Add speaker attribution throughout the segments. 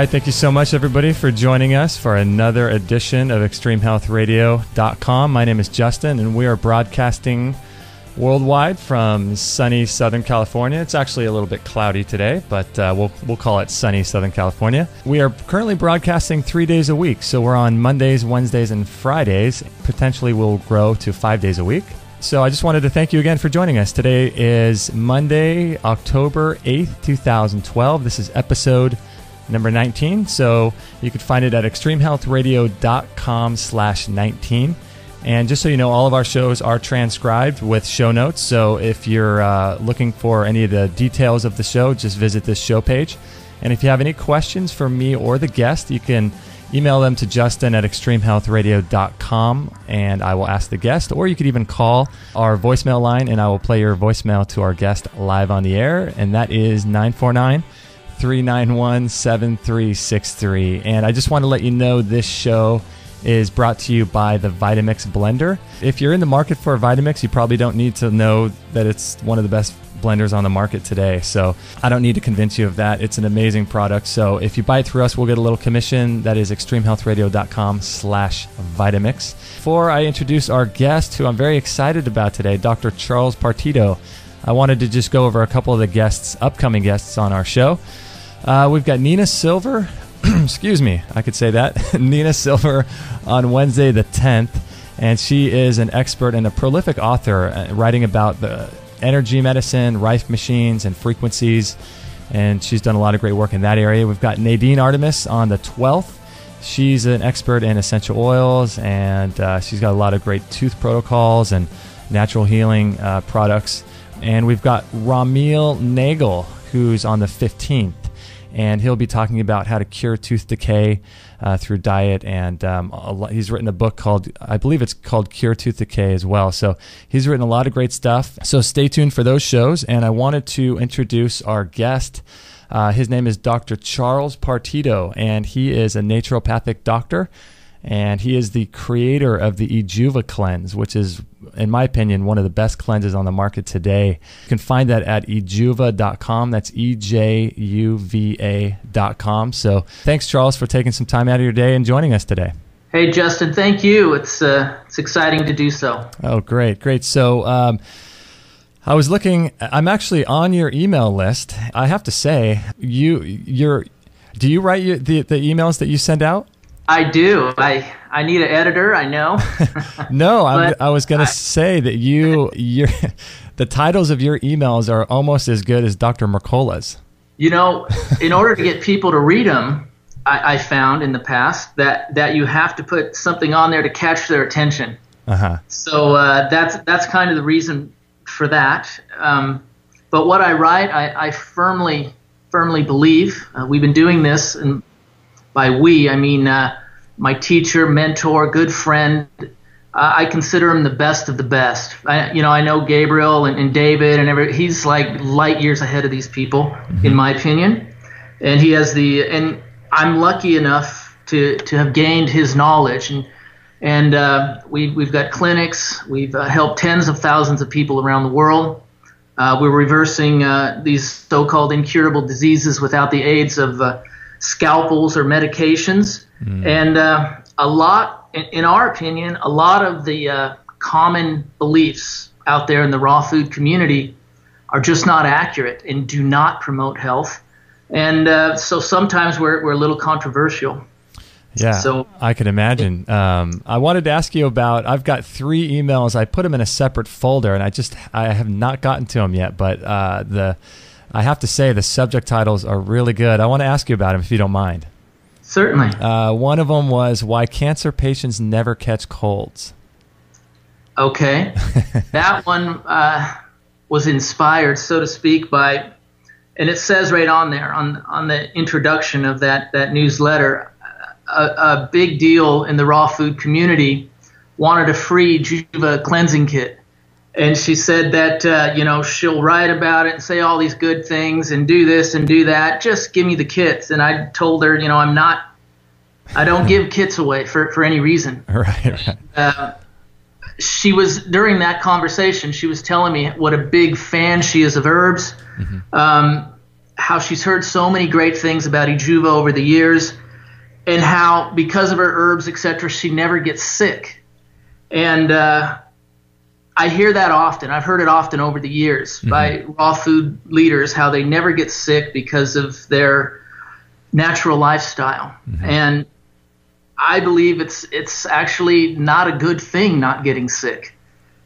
Speaker 1: right, thank you so much, everybody, for joining us for another edition of ExtremeHealthRadio.com. My name is Justin, and we are broadcasting worldwide from sunny Southern California. It's actually a little bit cloudy today, but we'll call it sunny Southern California. We are currently broadcasting 3 days a week, so we're on Mondays, Wednesdays, and Fridays. Potentially we'll grow to 5 days a week. So I just wanted to thank you again for joining us. Today is Monday, October 8th, 2012. This is episode number 19. So you can find it at extremehealthradio.com/19. And just so you know, all of our shows are transcribed with show notes. So if you're looking for any of the details of the show, just visit this show page. And if you have any questions for me or the guest, you can email them to Justin at extremehealthradio.com, and I will ask the guest. Or you could even call our voicemail line, and I will play your voicemail to our guest live on the air. And that is 949-391-7363. And I just want to let you know this show is brought to you by the Vitamix blender. If you're in the market for a Vitamix, you probably don't need to know that it's one of the best blenders on the market today. So I don't need to convince you of that. It's an amazing product. So if you buy it through us, we'll get a little commission. That is extremehealthradio.com/Vitamix. Before I introduce our guest, who I'm very excited about today, Dr. Charles Partito, I wanted to just go over a couple of the upcoming guests on our show. We've got Nina Silver. Excuse me, I could say that. Nina Silver on Wednesday the 10th, and she is an expert and a prolific author writing about the energy medicine, Rife machines, and frequencies, and she's done a lot of great work in that area. We've got Nadine Artemis on the 12th. She's an expert in essential oils, and she's got a lot of great tooth protocols and natural healing products. And we've got Ramil Nagel, who's on the 15th. And he'll be talking about how to cure tooth decay through diet. And he's written a book I believe it's called Cure Tooth Decay as well. So he's written a lot of great stuff. So stay tuned for those shows. And I wanted to introduce our guest. His name is Dr. Charles Partito, and he is a naturopathic doctor. And he is the creator of the Ejuva cleanse, which is, in my opinion, one of the best cleanses on the market today. You can find that at ejuva.com. That's EJUVA.com. So thanks, Charles, for taking some time out of your day and joining us today.
Speaker 2: Hey, Justin, thank you. It's exciting to do so.
Speaker 1: Oh, great. So I was looking. I'm actually on your email list. I have to say, do you write the emails that you send out?
Speaker 2: I do. I need an editor, I know.
Speaker 1: No, I was going to say that the titles of your emails are almost as good as Dr. Mercola's.
Speaker 2: You know, in order to get people to read them, I found in the past that you have to put something on there to catch their attention. Uh-huh. So that's kind of the reason for that. But what I write, I firmly believe. We've been doing this, and by we, I mean my teacher, mentor, good friend. I consider him the best of the best. I know Gabriel and David and he's like light years ahead of these people, in my opinion. And he has and I'm lucky enough to have gained his knowledge. And we've got clinics. We've helped tens of thousands of people around the world. We're reversing these so-called incurable diseases without the aids of scalpels or medications. And in our opinion, a lot of the common beliefs out there in the raw food community are just not accurate and do not promote health. And so sometimes we're a little controversial.
Speaker 1: Yeah, so I can imagine. I wanted to ask you about, I've got 3 emails. I put them in a separate folder, and I have not gotten to them yet, but I have to say the subject titles are really good. I want to ask you about them if you don't mind.
Speaker 2: Certainly.
Speaker 1: One of them was why cancer patients never catch colds.
Speaker 2: Okay. That one was inspired, so to speak, by, and it says right on there, on the introduction of that newsletter, a big deal in the raw food community wanted a free Juva cleansing kit. And she said that, she'll write about it and say all these good things and do this and do that. Just give me the kits. And I told her, I don't give kits away for any reason.
Speaker 1: Right.
Speaker 2: She was, during that conversation, she was telling me what a big fan she is of herbs, how she's heard so many great things about Ejuva over the years, and how because of her herbs, etc., she never gets sick. And I hear that often. I've heard it often over the years by raw food leaders, how they never get sick because of their natural lifestyle. And I believe it's actually not a good thing not getting sick.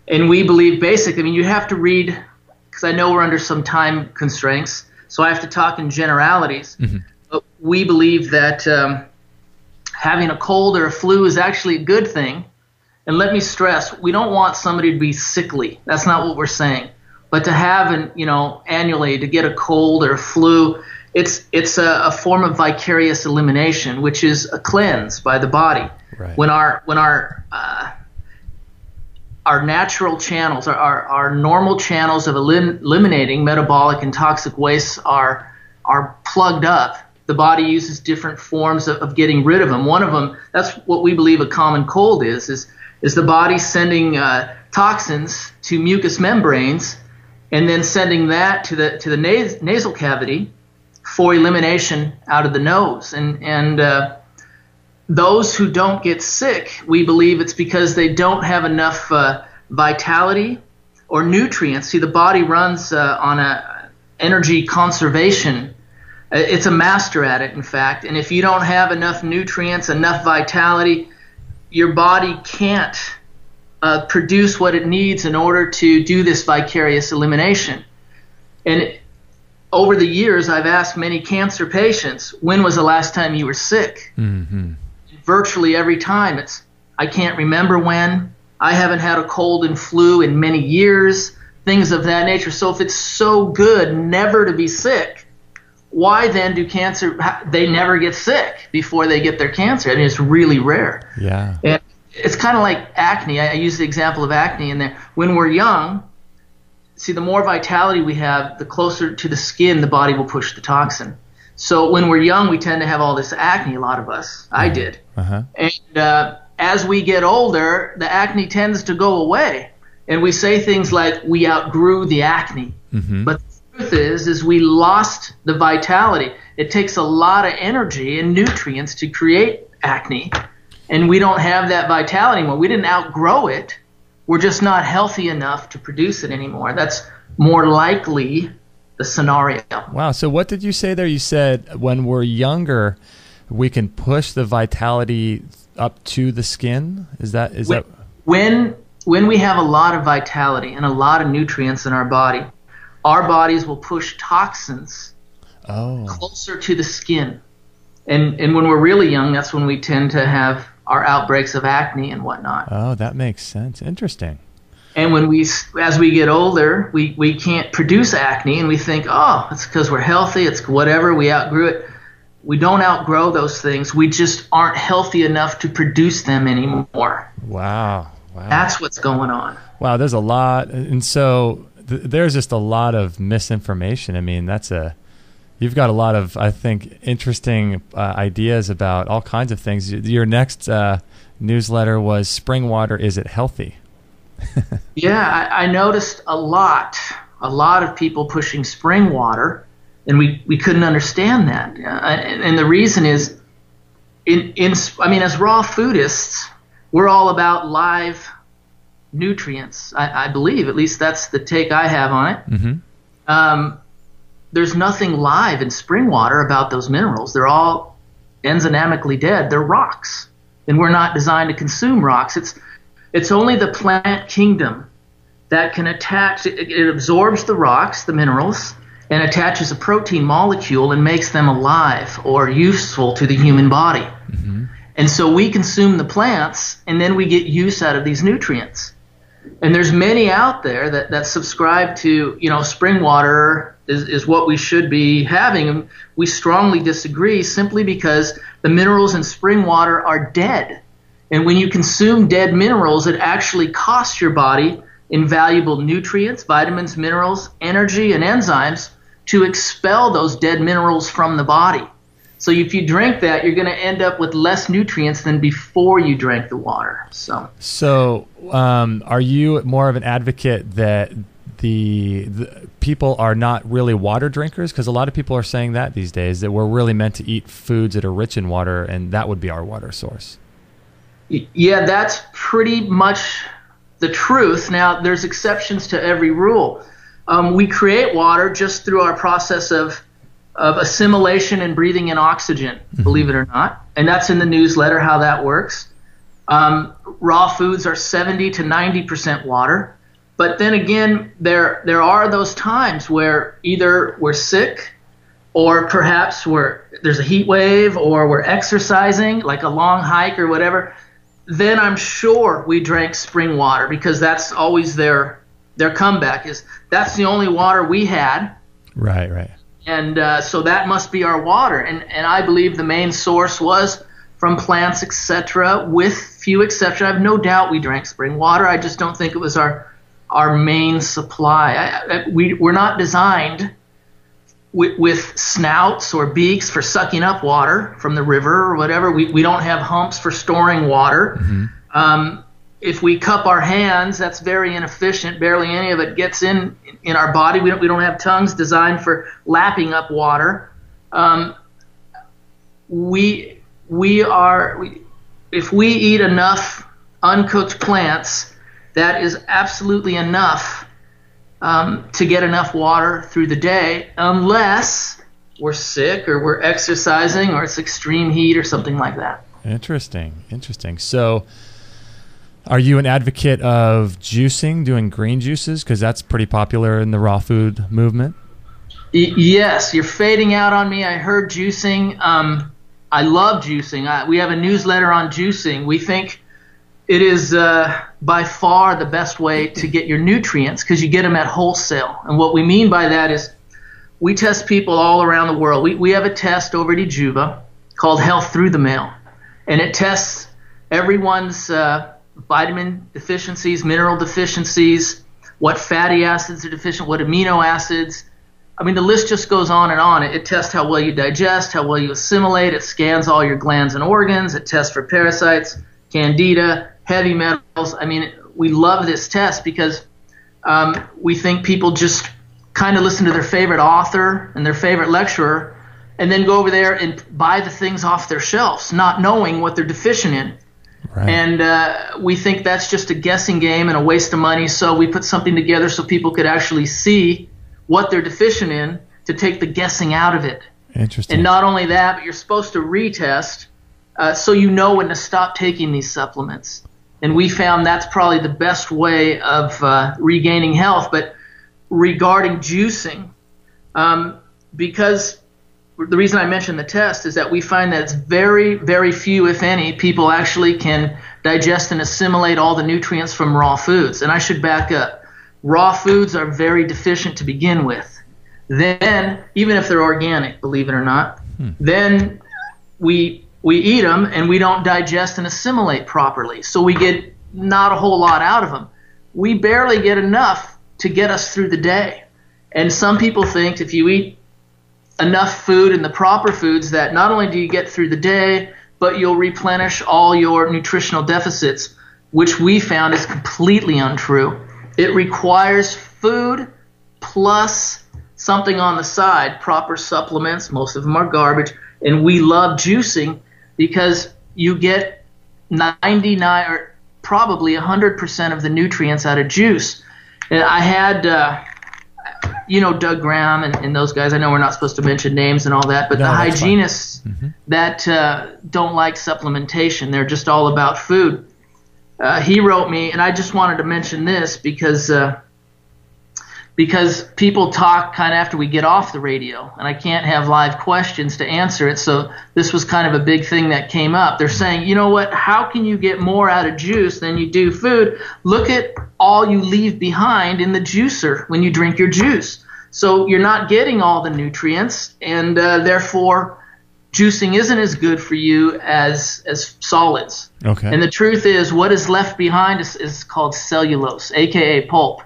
Speaker 2: And we believe basically, I mean, you have to read, because I know we're under some time constraints, so I have to talk in generalities. But we believe that having a cold or a flu is actually a good thing. And let me stress, we don't want somebody to be sickly. That's not what we're saying. But to have annually to get a cold or a flu, it's a form of vicarious elimination, which is a cleanse by the body. Right. When our natural channels, our normal channels of eliminating metabolic and toxic wastes are plugged up, the body uses different forms of getting rid of them. One of them, that's what we believe a common cold is the body sending toxins to mucous membranes and then sending that to the nasal cavity for elimination out of the nose. And those who don't get sick, we believe it's because they don't have enough vitality or nutrients. See, the body runs on a energy conservation. It's a master at it, in fact. And if you don't have enough nutrients, enough vitality, your body can't produce what it needs in order to do this vicarious elimination. And over the years, I've asked many cancer patients, when was the last time you were sick? Virtually every time it's, I can't remember when, I haven't had a cold and flu in many years, things of that nature. So if it's so good never to be sick, why then do they never get sick before they get their cancer? I mean, it's really rare. Yeah. And it's kind of like acne. I use the example of acne in there. When we're young, see, the more vitality we have, the closer to the skin the body will push the toxin. So when we're young, we tend to have all this acne, a lot of us. I did. And as we get older, the acne tends to go away. And we say things like, we outgrew the acne. But the truth is we lost the vitality. It takes a lot of energy and nutrients to create acne. And we don't have that vitality anymore. We didn't outgrow it. We're just not healthy enough to produce it anymore. That's more likely the scenario.
Speaker 1: Wow. So what did you say there? You said when we're younger, we can push the vitality up to the skin? Is that
Speaker 2: when we have a lot of vitality and a lot of nutrients in our body, our bodies will push toxins closer to the skin. And when we're really young, that's when we tend to have our outbreaks of acne and whatnot.
Speaker 1: Oh, that makes sense. Interesting.
Speaker 2: And as we get older, we can't produce acne, and we think, oh, it's because we're healthy, it's whatever, we outgrew it. We don't outgrow those things. We just aren't healthy enough to produce them anymore.
Speaker 1: Wow.
Speaker 2: That's what's going on.
Speaker 1: Wow, there's a lot. And so there's just a lot of misinformation. I mean, you've got a lot of, I think, interesting ideas about all kinds of things. Your next newsletter was Spring Water, Is It Healthy?
Speaker 2: Yeah, I noticed a lot of people pushing spring water, and we couldn't understand that. And the reason is, as raw foodists, we're all about live nutrients, I believe. At least that's the take I have on it. There's nothing live in spring water about those minerals. They're all enzymatically dead. They're rocks, and we're not designed to consume rocks. It's only the plant kingdom that can attach. It absorbs the rocks, the minerals, and attaches a protein molecule and makes them alive or useful to the human body. And so we consume the plants, and then we get use out of these nutrients. And there's many out there that subscribe to, spring water is what we should be having. And we strongly disagree, simply because the minerals in spring water are dead. And when you consume dead minerals, it actually costs your body invaluable nutrients, vitamins, minerals, energy, and enzymes to expel those dead minerals from the body. So if you drink that, you're going to end up with less nutrients than before you drank the water. So
Speaker 1: are you more of an advocate that the people are not really water drinkers? Because a lot of people are saying that these days, that we're really meant to eat foods that are rich in water, and that would be our water source.
Speaker 2: Yeah, that's pretty much the truth. Now, there's exceptions to every rule. We create water just through our process of assimilation and breathing in oxygen, believe it or not. And that's in the newsletter, how that works. Raw foods are 70 to 90% water. But then again, there are those times where either we're sick, or perhaps there's a heat wave, or we're exercising, like a long hike or whatever. Then I'm sure we drank spring water, because that's always their comeback is that's the only water we had.
Speaker 1: Right.
Speaker 2: And so that must be our water. And I believe the main source was from plants, etc., with few exceptions. I have no doubt we drank spring water. I just don't think it was our main supply. We're not designed with snouts or beaks for sucking up water from the river or whatever. We don't have humps for storing water. If we cup our hands, that's very inefficient. Barely any of it gets in our body. We don't have tongues designed for lapping up water. If we eat enough uncooked plants, that is absolutely enough to get enough water through the day, unless we're sick or we're exercising or it's extreme heat or something like that.
Speaker 1: Interesting. So are you an advocate of juicing, doing green juices? Because that's pretty popular in the raw food movement.
Speaker 2: Yes, you're fading out on me. I heard juicing. I love juicing. We have a newsletter on juicing. We think it is by far the best way to get your nutrients, because you get them at wholesale. And what we mean by that is we test people all around the world. We have a test over at Ejuva called Health Through the Mail, and it tests everyone's vitamin deficiencies, mineral deficiencies, what fatty acids are deficient, what amino acids. I mean, the list just goes on and on. It tests how well you digest, how well you assimilate. It scans all your glands and organs. It tests for parasites, candida, heavy metals. I mean, we love this test because we think people just kind of listen to their favorite author and their favorite lecturer and then go over there and buy the things off their shelves, not knowing what they're deficient in. Right. And we think that's just a guessing game and a waste of money, so we put something together so people could actually see what they're deficient in to take the guessing out of it.
Speaker 1: Interesting.
Speaker 2: And not only that, but you're supposed to retest so you know when to stop taking these supplements. And we found that's probably the best way of regaining health. But regarding juicing, because the reason I mentioned the test is that we find that it's very, very few, if any, people actually can digest and assimilate all the nutrients from raw foods. And I should back up. Raw foods are very deficient to begin with. Then, even if they're organic, believe it or not, then we eat them and we don't digest and assimilate properly. So we get not a whole lot out of them. We barely get enough to get us through the day. And some people think if you eat enough food and the proper foods that not only do you get through the day, but you'll replenish all your nutritional deficits, which we found is completely untrue. It requires food plus something on the side, proper supplements. Most of them are garbage. And we love juicing because you get 99 or probably 100% of the nutrients out of juice. And I had, Doug Graham and those guys. I know we're not supposed to mention names and all that, but the hygienists that don't like supplementation, they're just all about food. He wrote me, and I just wanted to mention this because people talk kind of after we get off the radio, and I can't have live questions to answer it, so this was kind of a big thing that came up. They're saying, you know what, how can you get more out of juice than you do food? Look at all you leave behind in the juicer when you drink your juice. So you're not getting all the nutrients, and therefore juicing isn't as good for you as solids. Okay. And the truth is, what is left behind is called cellulose, aka pulp.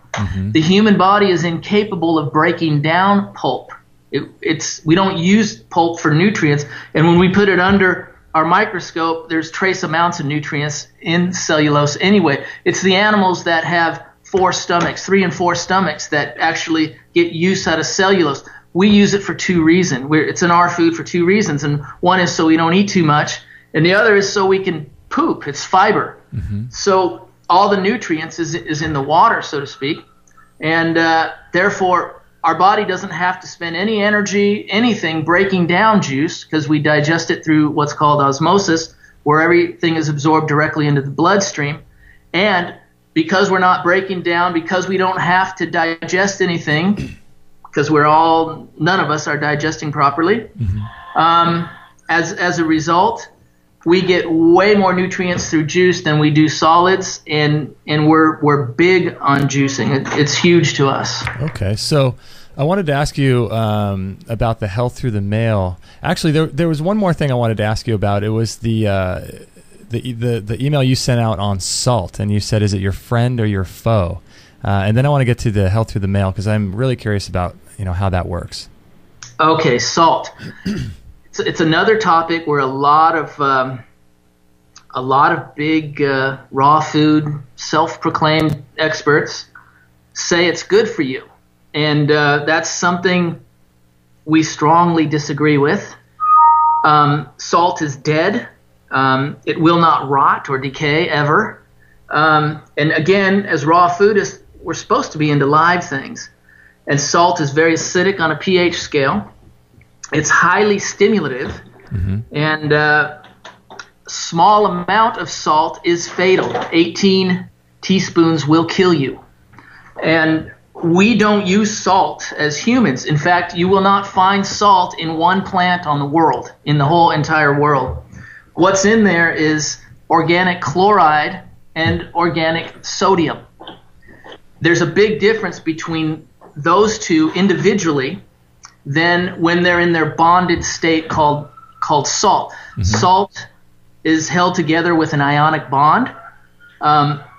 Speaker 2: The human body is incapable of breaking down pulp. We don't use pulp for nutrients, and when we put it under our microscope, there's trace amounts of nutrients in cellulose anyway. It's the animals that have 3 and 4 stomachs that actually get use out of cellulose. We use it for 2 reasons. It's in our food for 2 reasons, and one is so we don't eat too much, and the other is so we can poop. It's fiber. So all the nutrients is in the water, so to speak, and therefore our body doesn't have to spend any energy, anything breaking down juice, because we digest it through what's called osmosis, where everything is absorbed directly into the bloodstream. And because we're not breaking down, because we don't have to digest anything, because none of us are digesting properly, as a result, we get way more nutrients through juice than we do solids, and we're big on juicing. It's huge to us.
Speaker 1: Okay, so I wanted to ask you about the health through the mail. Actually, there was one more thing I wanted to ask you about. It was the email you sent out on salt, and you said, is it your friend or your foe? And then I want to get to the health through the mail, because I'm really curious about how that works.
Speaker 2: Okay, salt. It's another topic where a lot of big raw food self-proclaimed experts say it's good for you, and that's something we strongly disagree with. Salt is dead. It will not rot or decay ever. And again, as raw foodists, we're supposed to be into live things. And salt is very acidic on a pH scale. It's highly stimulative. And small amount of salt is fatal. 18 teaspoons will kill you. And we don't use salt as humans. In fact, you will not find salt in one plant on the world, in the whole entire world. What's in there is organic chloride and organic sodium. There's a big difference between those two individually than when they're in their bonded state called salt. Salt is held together with an ionic bond.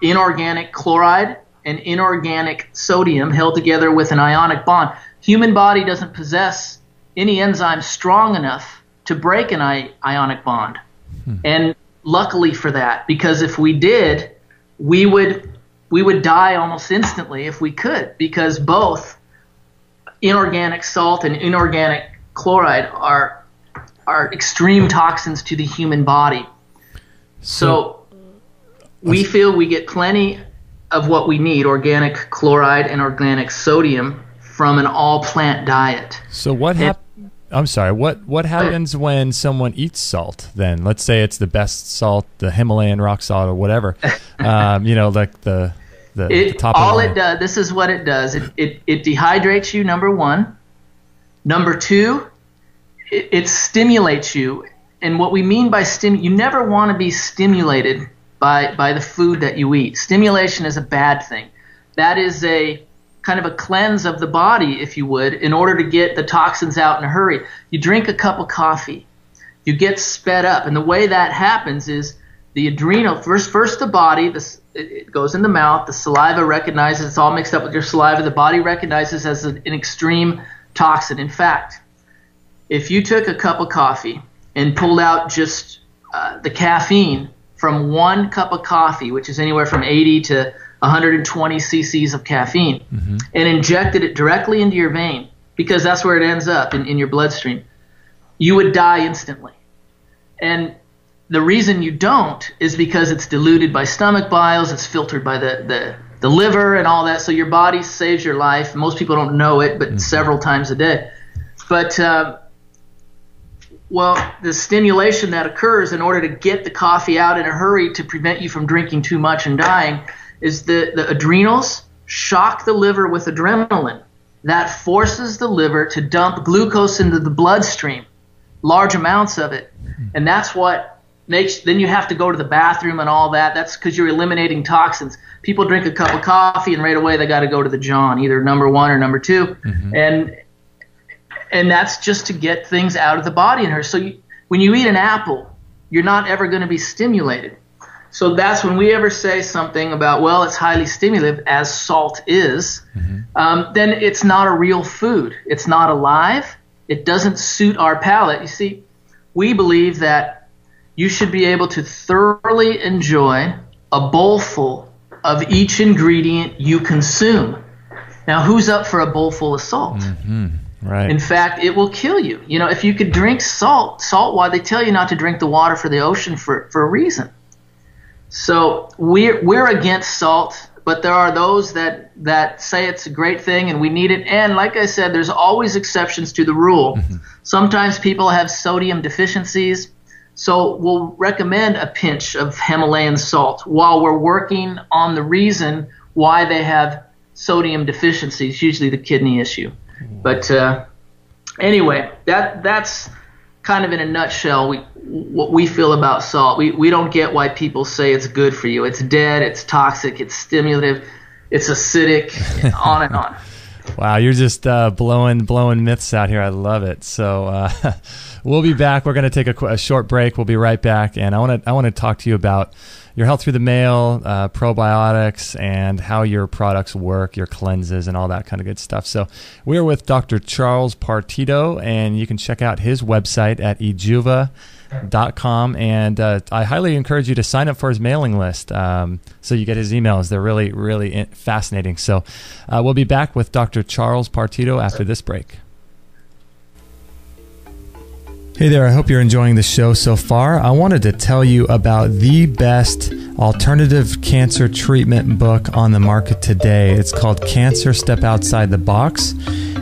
Speaker 2: Inorganic chloride and inorganic sodium held together with an ionic bond. Human body doesn't possess any enzyme strong enough to break an ionic bond. And luckily for that, because if we did, we would die almost instantly if we could, because both inorganic salt and inorganic chloride are extreme toxins to the human body. So we feel we get plenty of what we need, organic chloride and organic sodium, from an all-plant diet.
Speaker 1: So what happens? I'm sorry. What happens when someone eats salt? Then let's say it's the best salt, the Himalayan rock salt, or whatever. Like the top.
Speaker 2: All it does. This is what it does. It dehydrates you. Number one. Number two, it stimulates you. And what we mean by you never want to be stimulated by the food that you eat. Stimulation is a bad thing. That is a kind of a cleanse of the body, if you would, in order to get the toxins out in a hurry. You drink a cup of coffee, you get sped up, and the way that happens is the adrenal, first the body, it goes in the mouth, the saliva recognizes, it's all mixed up with your saliva, the body recognizes as an extreme toxin. In fact, if you took a cup of coffee and pulled out just the caffeine from one cup of coffee, which is anywhere from 80 to 120 cc's of caffeine, and injected it directly into your vein, because that's where it ends up, in your bloodstream, you would die instantly. And the reason you don't is because it's diluted by stomach biles, it's filtered by the liver and all that, so your body saves your life. Most people don't know it, but several times a day. But the stimulation that occurs in order to get the coffee out in a hurry to prevent you from drinking too much and dying is the adrenals shock the liver with adrenaline. That forces the liver to dump glucose into the bloodstream, large amounts of it. And that's what makes, then you have to go to the bathroom and all that. That's because you're eliminating toxins. People drink a cup of coffee and right away they got to go to the John, either number 1 or number 2. And that's just to get things out of the body in her. So when you eat an apple, you're not ever going to be stimulated. So that's when we ever say something about, well, it's highly stimulative, as salt is, then it's not a real food. It's not alive. It doesn't suit our palate. You see, we believe that you should be able to thoroughly enjoy a bowlful of each ingredient you consume. Now, who's up for a bowl full of salt?
Speaker 1: Mm-hmm. Right.
Speaker 2: In fact, it will kill you. You know, if you could drink salt, why they tell you not to drink the water for the ocean for a reason. So we're against salt, but there are those that say it's a great thing and we need it. And like I said, there's always exceptions to the rule. Mm-hmm. Sometimes people have sodium deficiencies, so we'll recommend a pinch of Himalayan salt while we're working on the reason why they have sodium deficiencies, usually the kidney issue. But anyway, that's kind of in a nutshell what we feel about salt. We don't get why people say it's good for you. It's dead, it's toxic, it's stimulative, it's acidic, on and on.
Speaker 1: Wow, you're just blowing myths out here. I love it. So we'll be back. We're going to take a short break. We'll be right back, and I want to talk to you about your health through the mail, probiotics, and how your products work, your cleanses, and all that kind of good stuff. So we're with Dr. Charles Partito, and you can check out his website at ejuva.com. And I highly encourage you to sign up for his mailing list so you get his emails. They're really, really fascinating. So we'll be back with Dr. Charles Partito after this break. Hey there, I hope you're enjoying the show so far. I wanted to tell you about the best alternative cancer treatment book on the market today. It's called Cancer Step Outside the Box,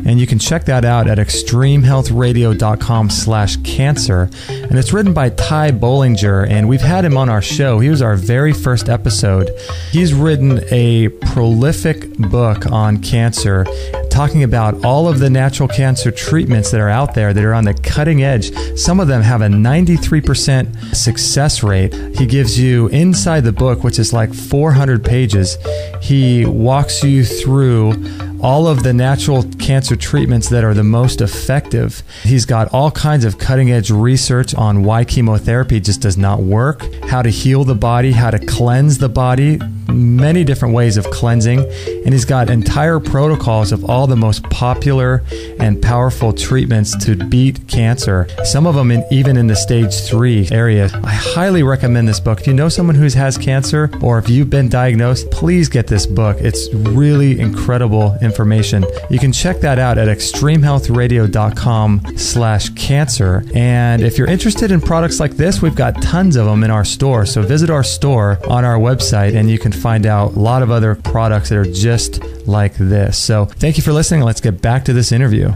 Speaker 1: and you can check that out at extremehealthradio.com/cancer. And it's written by Ty Bollinger, and we've had him on our show. He was our very first episode. He's written a prolific book on cancer, talking about all of the natural cancer treatments that are out there that are on the cutting edge. Some of them have a 93% success rate. He gives you, inside the book, which is like 400 pages, he walks you through all of the natural cancer treatments that are the most effective. He's got all kinds of cutting-edge research on why chemotherapy just does not work, how to heal the body, how to cleanse the body, many different ways of cleansing, and he's got entire protocols of all the most popular and powerful treatments to beat cancer, some of them even in the stage 3 area. I highly recommend this book. If you know someone who has cancer, or if you've been diagnosed, please get this book. It's really incredible information. You can check that out at extremehealthradio.com/cancer. And if you're interested in products like this, we've got tons of them in our store. So visit our store on our website and you can find out a lot of other products that are just like this. So thank you for listening. Let's get back to this interview.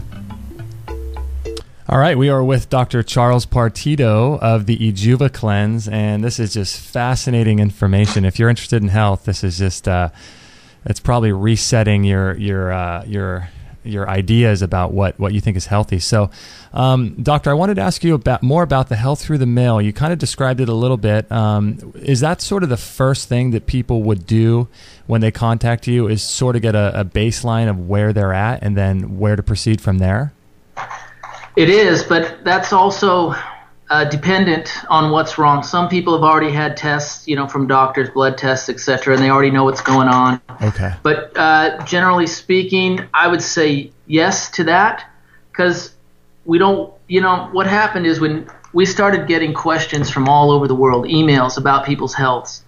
Speaker 1: All right, we are with Dr. Charles Partito of the Ejuva Cleanse, and this is just fascinating information. If you're interested in health, this is just it's probably resetting your ideas about what you think is healthy. So, Doctor, I wanted to ask you more about the health through the mail. You kind of described it a little bit. Is that sort of the first thing that people would do when they contact you, is sort of get a baseline of where they're at and then where to proceed from there?
Speaker 2: It is, but that's also dependent on what's wrong. Some people have already had tests, from doctors, blood tests, etc., and they already know what's going on.
Speaker 1: Okay.
Speaker 2: But generally speaking, I would say yes to that, because we don't, what happened is when we started getting questions from all over the world, emails about people's healths,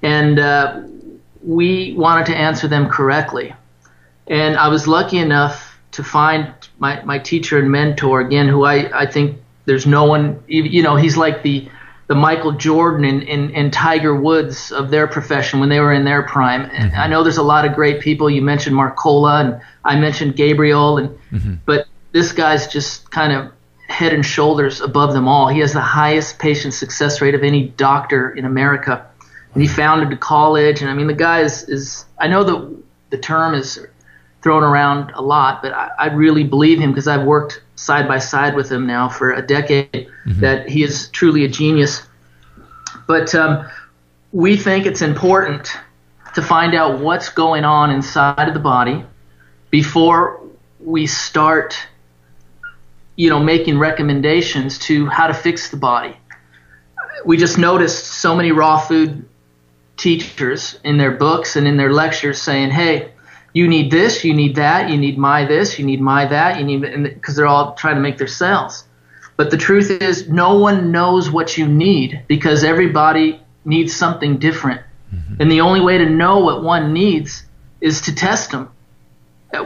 Speaker 2: and we wanted to answer them correctly. And I was lucky enough to find my teacher and mentor, again, who I think there's no one, he's like the Michael Jordan and Tiger Woods of their profession when they were in their prime. And I know there's a lot of great people. You mentioned Marcola, and I mentioned Gabriel, but this guy's just kind of head and shoulders above them all. He has the highest patient success rate of any doctor in America. And he founded a college, and I mean, the guy is I know the term is thrown around a lot, but I really believe him because I've worked side by side with him now for a decade, that he is truly a genius. But we think it's important to find out what's going on inside of the body before we start, making recommendations to how to fix the body. We just noticed so many raw food teachers in their books and in their lectures saying, hey, you need this, you need that, you need my this, you need my that, because they're all trying to make their sales. But the truth is, no one knows what you need because everybody needs something different. And the only way to know what one needs is to test them.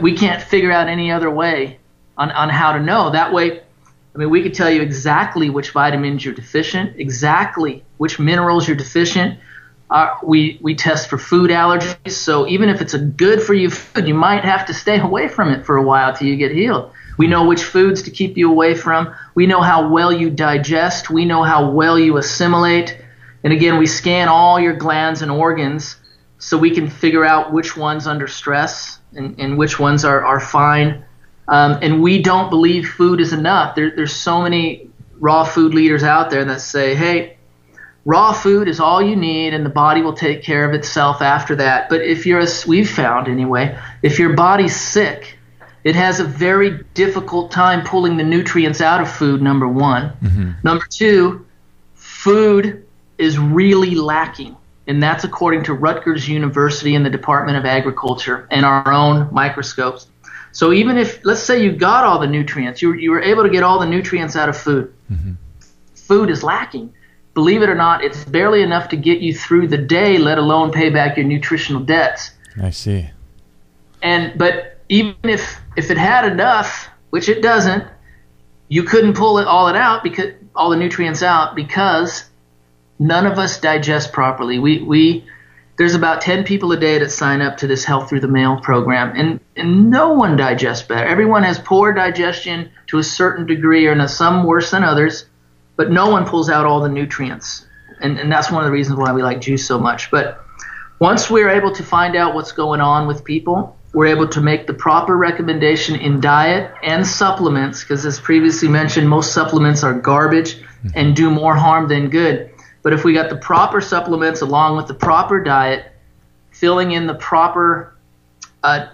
Speaker 2: We can't figure out any other way on how to know. That way, I mean, we could tell you exactly which vitamins you're deficient, exactly which minerals you're deficient. We test for food allergies. So even if it's a good for you food, you might have to stay away from it for a while till you get healed. We know which foods to keep you away from. We know how well you digest. We know how well you assimilate. And again, we scan all your glands and organs so we can figure out which one's under stress and which ones are fine. And we don't believe food is enough. There's so many raw food leaders out there that say, hey, raw food is all you need and the body will take care of itself after that. But if we've found anyway, if your body's sick, it has a very difficult time pulling the nutrients out of food, number one. Number two, food is really lacking. And that's according to Rutgers University and the Department of Agriculture and our own microscopes. So even if, let's say you got all the nutrients, you were able to get all the nutrients out of food, food is lacking. Believe it or not, it's barely enough to get you through the day, let alone pay back your nutritional debts.
Speaker 1: I see.
Speaker 2: But even if it had enough, which it doesn't, you couldn't pull all the nutrients out because none of us digest properly. There's about 10 people a day that sign up to this Health Through the Mail program, and no one digests better. Everyone has poor digestion to a certain degree, or some worse than others, but no one pulls out all the nutrients. And that's one of the reasons why we like juice so much. But once we're able to find out what's going on with people, we're able to make the proper recommendation in diet and supplements, because as previously mentioned, most supplements are garbage and do more harm than good. But if we got the proper supplements along with the proper diet, filling in the proper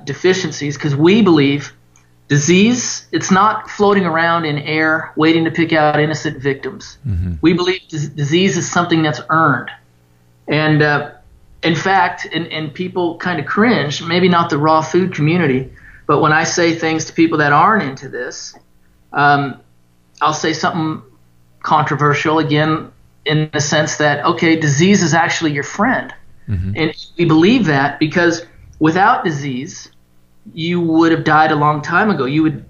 Speaker 2: deficiencies, because we believe disease, it's not floating around in air waiting to pick out innocent victims. We believe disease is something that's earned. And in fact, and people kind of cringe, maybe not the raw food community, but when I say things to people that aren't into this, I'll say something controversial again, in the sense that, okay, disease is actually your friend. And we believe that because without disease, you would have died a long time ago. You would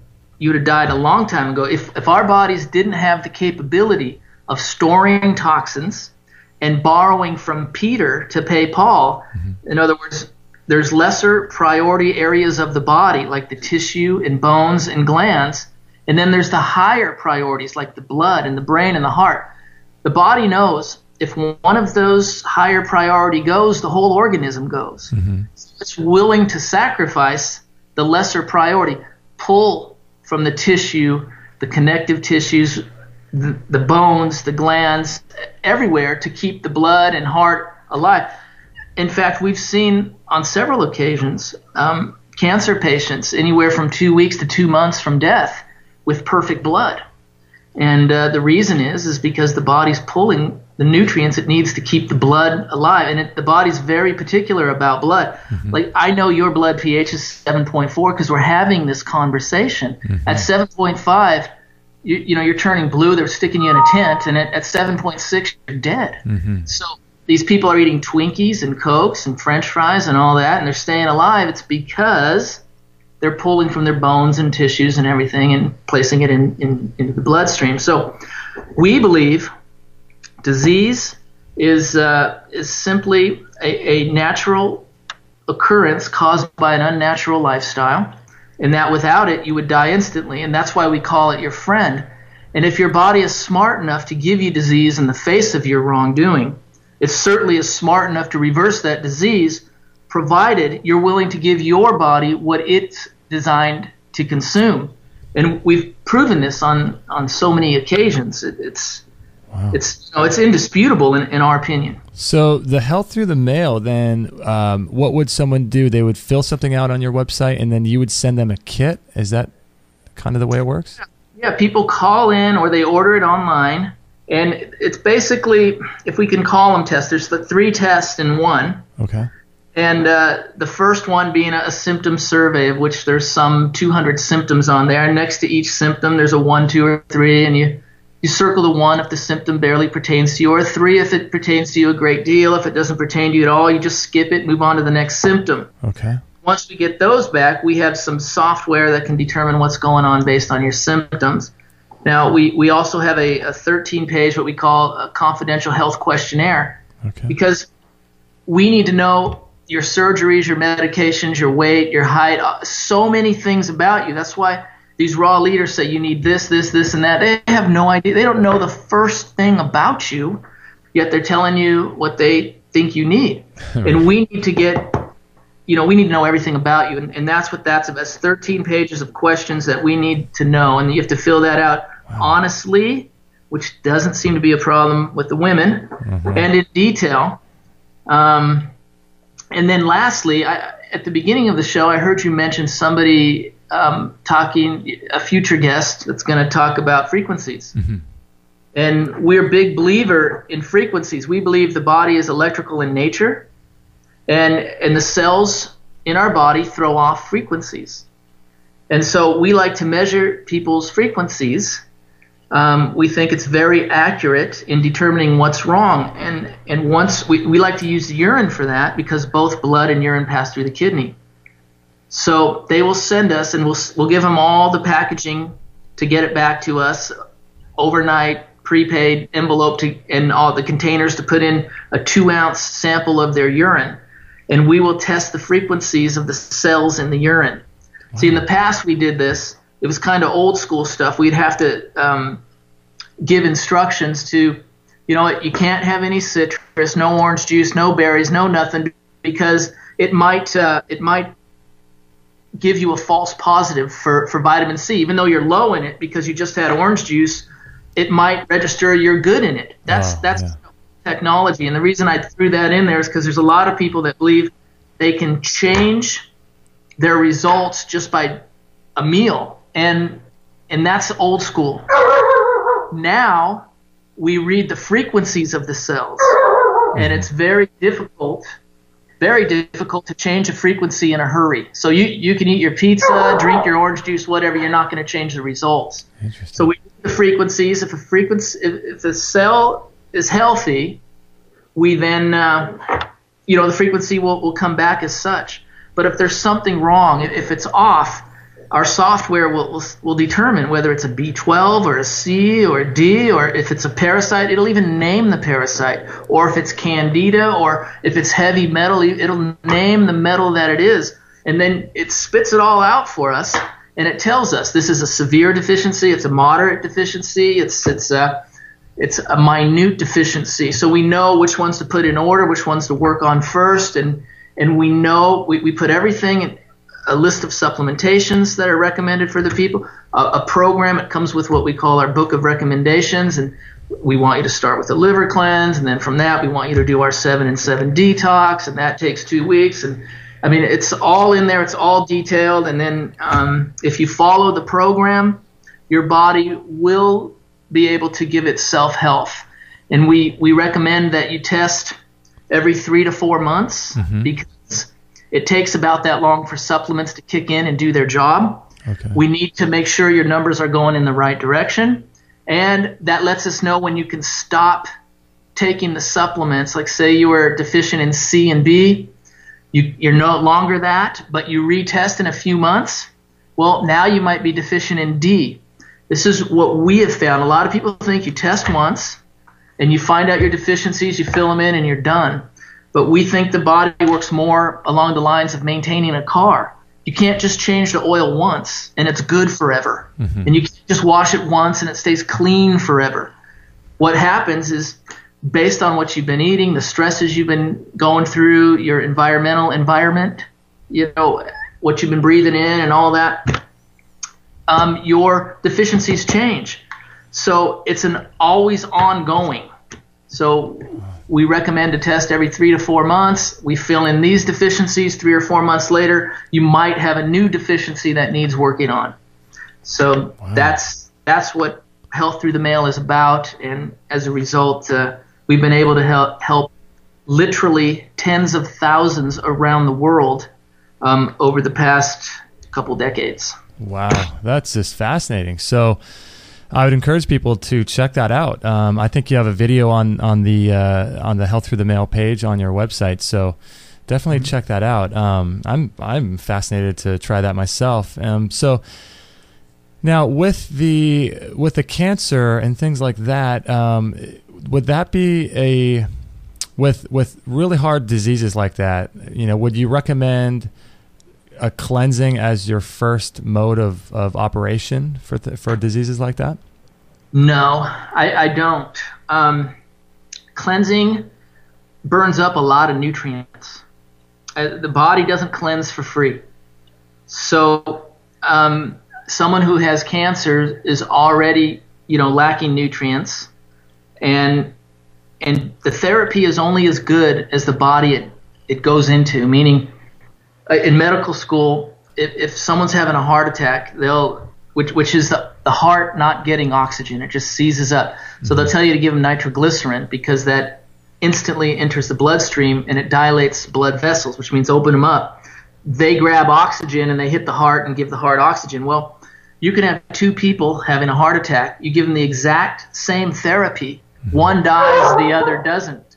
Speaker 2: have died a long time ago. If our bodies didn't have the capability of storing toxins and borrowing from Peter to pay Paul, in other words, there's lesser priority areas of the body, like the tissue and bones and glands, and then there's the higher priorities, like the blood and the brain and the heart. The body knows if one of those higher priority goes, the whole organism goes. So it's willing to sacrifice the lesser priority, pull from the tissue, the connective tissues, the bones, the glands, everywhere to keep the blood and heart alive. In fact, we've seen on several occasions cancer patients anywhere from 2 weeks to 2 months from death with perfect blood. And the reason is because the body's pulling the nutrients it needs to keep the blood alive. And the body's very particular about blood. Like, I know your blood pH is 7.4 because we're having this conversation. At 7.5, you're turning blue. They're sticking you in a tent. And at 7.6, you're dead. So these people are eating Twinkies and Cokes and French fries and all that, and they're staying alive. It's because they're pulling from their bones and tissues and everything and placing it into the bloodstream. So we believe disease is simply a natural occurrence caused by an unnatural lifestyle, and that without it you would die instantly, and that's why we call it your friend. And if your body is smart enough to give you disease in the face of your wrongdoing, it certainly is smart enough to reverse that disease, provided you're willing to give your body what it's designed to consume. And we've proven this on so many occasions. It's indisputable in our opinion.
Speaker 1: So the Health Through the Mail, then what would someone do? They would fill something out on your website, and then you would send them a kit? Is that kind of the way it works?
Speaker 2: Yeah, people call in or they order it online. And it's basically, if we can call them tests, there's the 3 tests in one. Okay. And the first one being a symptom survey, of which there's some 200 symptoms on there. And next to each symptom, there's a 1, 2, or 3, and you circle the 1 if the symptom barely pertains to you, or 3 if it pertains to you a great deal. If it doesn't pertain to you at all, you just skip it, move on to the next symptom.
Speaker 1: Okay.
Speaker 2: Once we get those back, we have some software that can determine what's going on based on your symptoms. Now, we also have a 13-page, what we call a confidential health questionnaire, because we need to know your surgeries, your medications, your weight, your height, so many things about you. That's why these raw leaders say you need this, and that. They have no idea. They don't know the first thing about you, yet they're telling you what they think you need. And we need to get, we need to know everything about you. And that's what that's about. It's 13 pages of questions that we need to know. And you have to fill that out honestly, which doesn't seem to be a problem with the women, and in detail. And then lastly, at the beginning of the show, I heard you mention somebody a future guest that's going to talk about frequencies. And we're a big believer in frequencies. We believe the body is electrical in nature, and the cells in our body throw off frequencies. And so we like to measure people's frequencies. We think it's very accurate in determining what's wrong. And once we like to use the urine for that, because both blood and urine pass through the kidney. So they will send us, and we'll give them all the packaging to get it back to us overnight, prepaid envelope, and all the containers to put in a 2-ounce sample of their urine. And we will test the frequencies of the cells in the urine. See, in the past we did this. It was kind of old school stuff. We'd have to give instructions to, you can't have any citrus, no orange juice, no berries, no nothing, because it might give you a false positive for vitamin C. Even though you're low in it because you just had orange juice, it might register you're good in it. That's technology. And the reason I threw that in there is because there's a lot of people that believe they can change their results just by a meal. And that's old school. Now we read the frequencies of the cells, and it's very difficult to change a frequency in a hurry. So you can eat your pizza, drink your orange juice, whatever. You're not going to change the results. So we read the frequencies. If the cell is healthy, we then the frequency will come back as such. But if there's something wrong, if it's off, our software will determine whether it's a B12 or a C or a D, or if it's a parasite, it'll even name the parasite. Or if it's candida, or if it's heavy metal, it'll name the metal that it is. And then it spits it all out for us, and it tells us this is a severe deficiency, it's a moderate deficiency, it's a minute deficiency. So we know which ones to put in order, which ones to work on first, and we know we put everything in a list of supplementations that are recommended for the people, a program that comes with what we call our book of recommendations, and we want you to start with a liver cleanse, and then from that we want you to do our 7-in-7 detox, and that takes 2 weeks. And I mean, it's all in there, it's all detailed, and then if you follow the program, your body will be able to give itself health. And we recommend that you test every 3 to 4 months, because it takes about that long for supplements to kick in and do their job. We need to make sure your numbers are going in the right direction, and that lets us know when you can stop taking the supplements. Like say you were deficient in C and B, you're no longer that, but you retest in a few months, well, now you might be deficient in D. This is what we have found. A lot of people think you test once and you find out your deficiencies, you fill them in, and you're done. But we think the body works more along the lines of maintaining a car. You can't just change the oil once and it's good forever. And you can't just wash it once and it stays clean forever. What happens is, based on what you've been eating, the stresses you've been going through, your environment, what you've been breathing in and all that, your deficiencies change. So it's an always ongoing. So we recommend to test every 3 to 4 months. We fill in these deficiencies. 3 or 4 months later, you might have a new deficiency that needs working on. So that's what Health Through the Mail is about. And as a result, we've been able to help literally tens of thousands around the world over the past couple decades.
Speaker 1: Wow, that's just fascinating. So I would encourage people to check that out. I think you have a video on the Health Through the Mail page on your website, so definitely check that out. I'm fascinated to try that myself. So now with the cancer and things like that, would that be with really hard diseases like that? Would you recommend a cleansing as your first mode of operation for diseases like that?
Speaker 2: No, I don't. Cleansing burns up a lot of nutrients. The body doesn't cleanse for free. So someone who has cancer is already, lacking nutrients, and the therapy is only as good as the body it goes into, meaning in medical school, if someone's having a heart attack, which is the heart not getting oxygen, it just seizes up. So they'll tell you to give them nitroglycerin because that instantly enters the bloodstream and it dilates blood vessels, which means open them up. They grab oxygen and they hit the heart and give the heart oxygen. Well, you can have two people having a heart attack. You give them the exact same therapy. One dies, the other doesn't.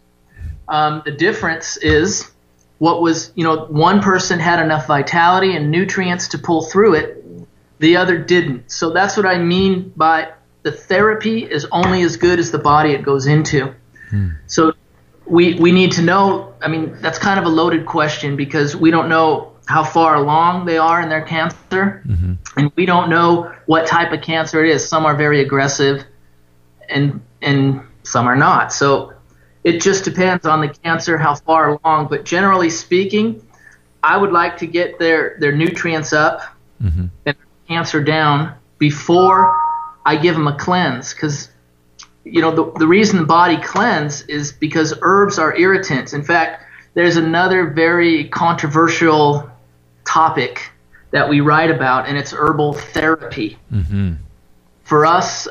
Speaker 2: The difference is one person had enough vitality and nutrients to pull through it, the other didn't. So that's what I mean by the therapy is only as good as the body it goes into. So we need to know, that's kind of a loaded question because we don't know how far along they are in their cancer, and we don't know what type of cancer it is. Some are very aggressive and some are not. So it just depends on the cancer, how far along. But generally speaking, I would like to get their nutrients up and their cancer down before I give them a cleanse. Because, the reason the body cleanse is because herbs are irritants. In fact, there's another very controversial topic that we write about, and it's herbal therapy. For us,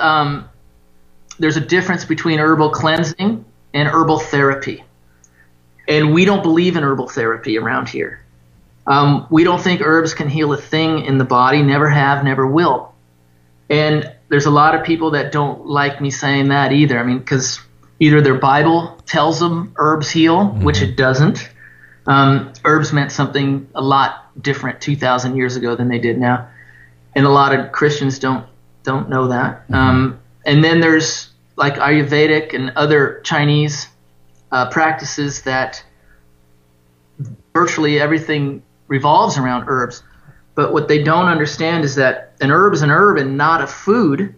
Speaker 2: there's a difference between herbal cleansing and herbal therapy. And we don't believe in herbal therapy around here. We don't think herbs can heal a thing in the body, never have, never will. And there's a lot of people that don't like me saying that either. Because either their Bible tells them herbs heal, which it doesn't. Herbs meant something a lot different 2,000 years ago than they did now. And a lot of Christians don't know that. And then there's like Ayurvedic and other Chinese practices that virtually everything revolves around herbs. But what they don't understand is that an herb is an herb and not a food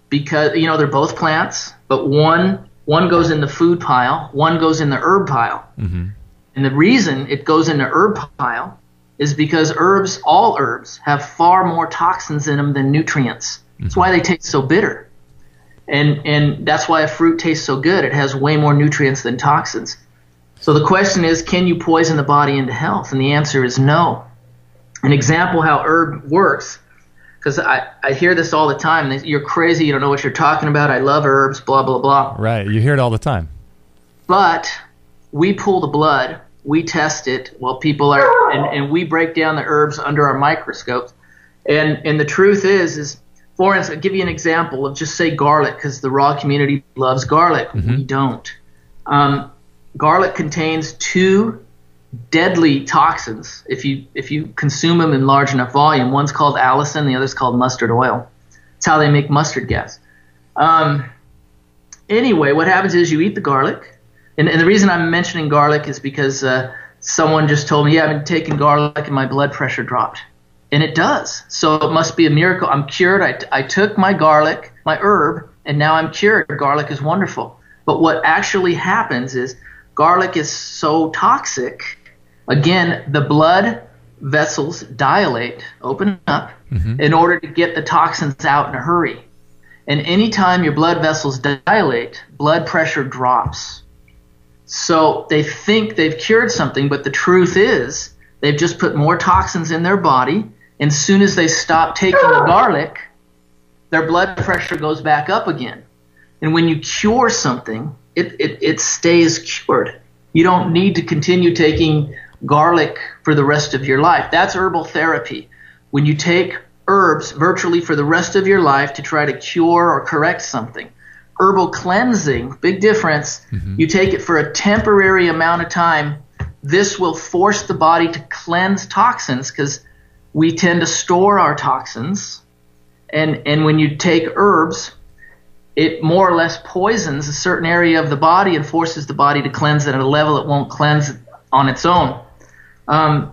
Speaker 2: because, they're both plants, but one goes in the food pile, one goes in the herb pile. And the reason it goes in the herb pile is because all herbs have far more toxins in them than nutrients. That's why they taste so bitter. And that's why a fruit tastes so good. It has way more nutrients than toxins. So the question is, can you poison the body into health? And the answer is no. An example how herb works, because I hear this all the time. You're crazy. You don't know what you're talking about. I love herbs, blah, blah, blah.
Speaker 1: Right. You hear it all the time.
Speaker 2: But we pull the blood. We test it while people are, and we break down the herbs under our microscopes. And the truth is, for instance, I'll give you an example of just say garlic, because the raw community loves garlic. We don't. Garlic contains two deadly toxins if you consume them in large enough volume. One's called allicin, the other's called mustard oil. It's how they make mustard gas. Anyway, what happens is you eat the garlic, and the reason I'm mentioning garlic is because someone just told me, yeah, I've been taking garlic and my blood pressure dropped. And it does. So it must be a miracle. I'm cured. I took my garlic, my herb, and now I'm cured. Garlic is wonderful. But what actually happens is garlic is so toxic. Again, the blood vessels dilate, open up, in order to get the toxins out in a hurry. And anytime your blood vessels dilate, blood pressure drops. So they think they've cured something, but the truth is they've just put more toxins in their body. And as soon as they stop taking the garlic, their blood pressure goes back up again. And when you cure something, it stays cured. You don't need to continue taking garlic for the rest of your life. That's herbal therapy. When you take herbs virtually for the rest of your life to try to cure or correct something. Herbal cleansing, big difference. You take it for a temporary amount of time. This will force the body to cleanse toxins because we tend to store our toxins. And when you take herbs, it more or less poisons a certain area of the body and forces the body to cleanse it at a level it won't cleanse on its own. A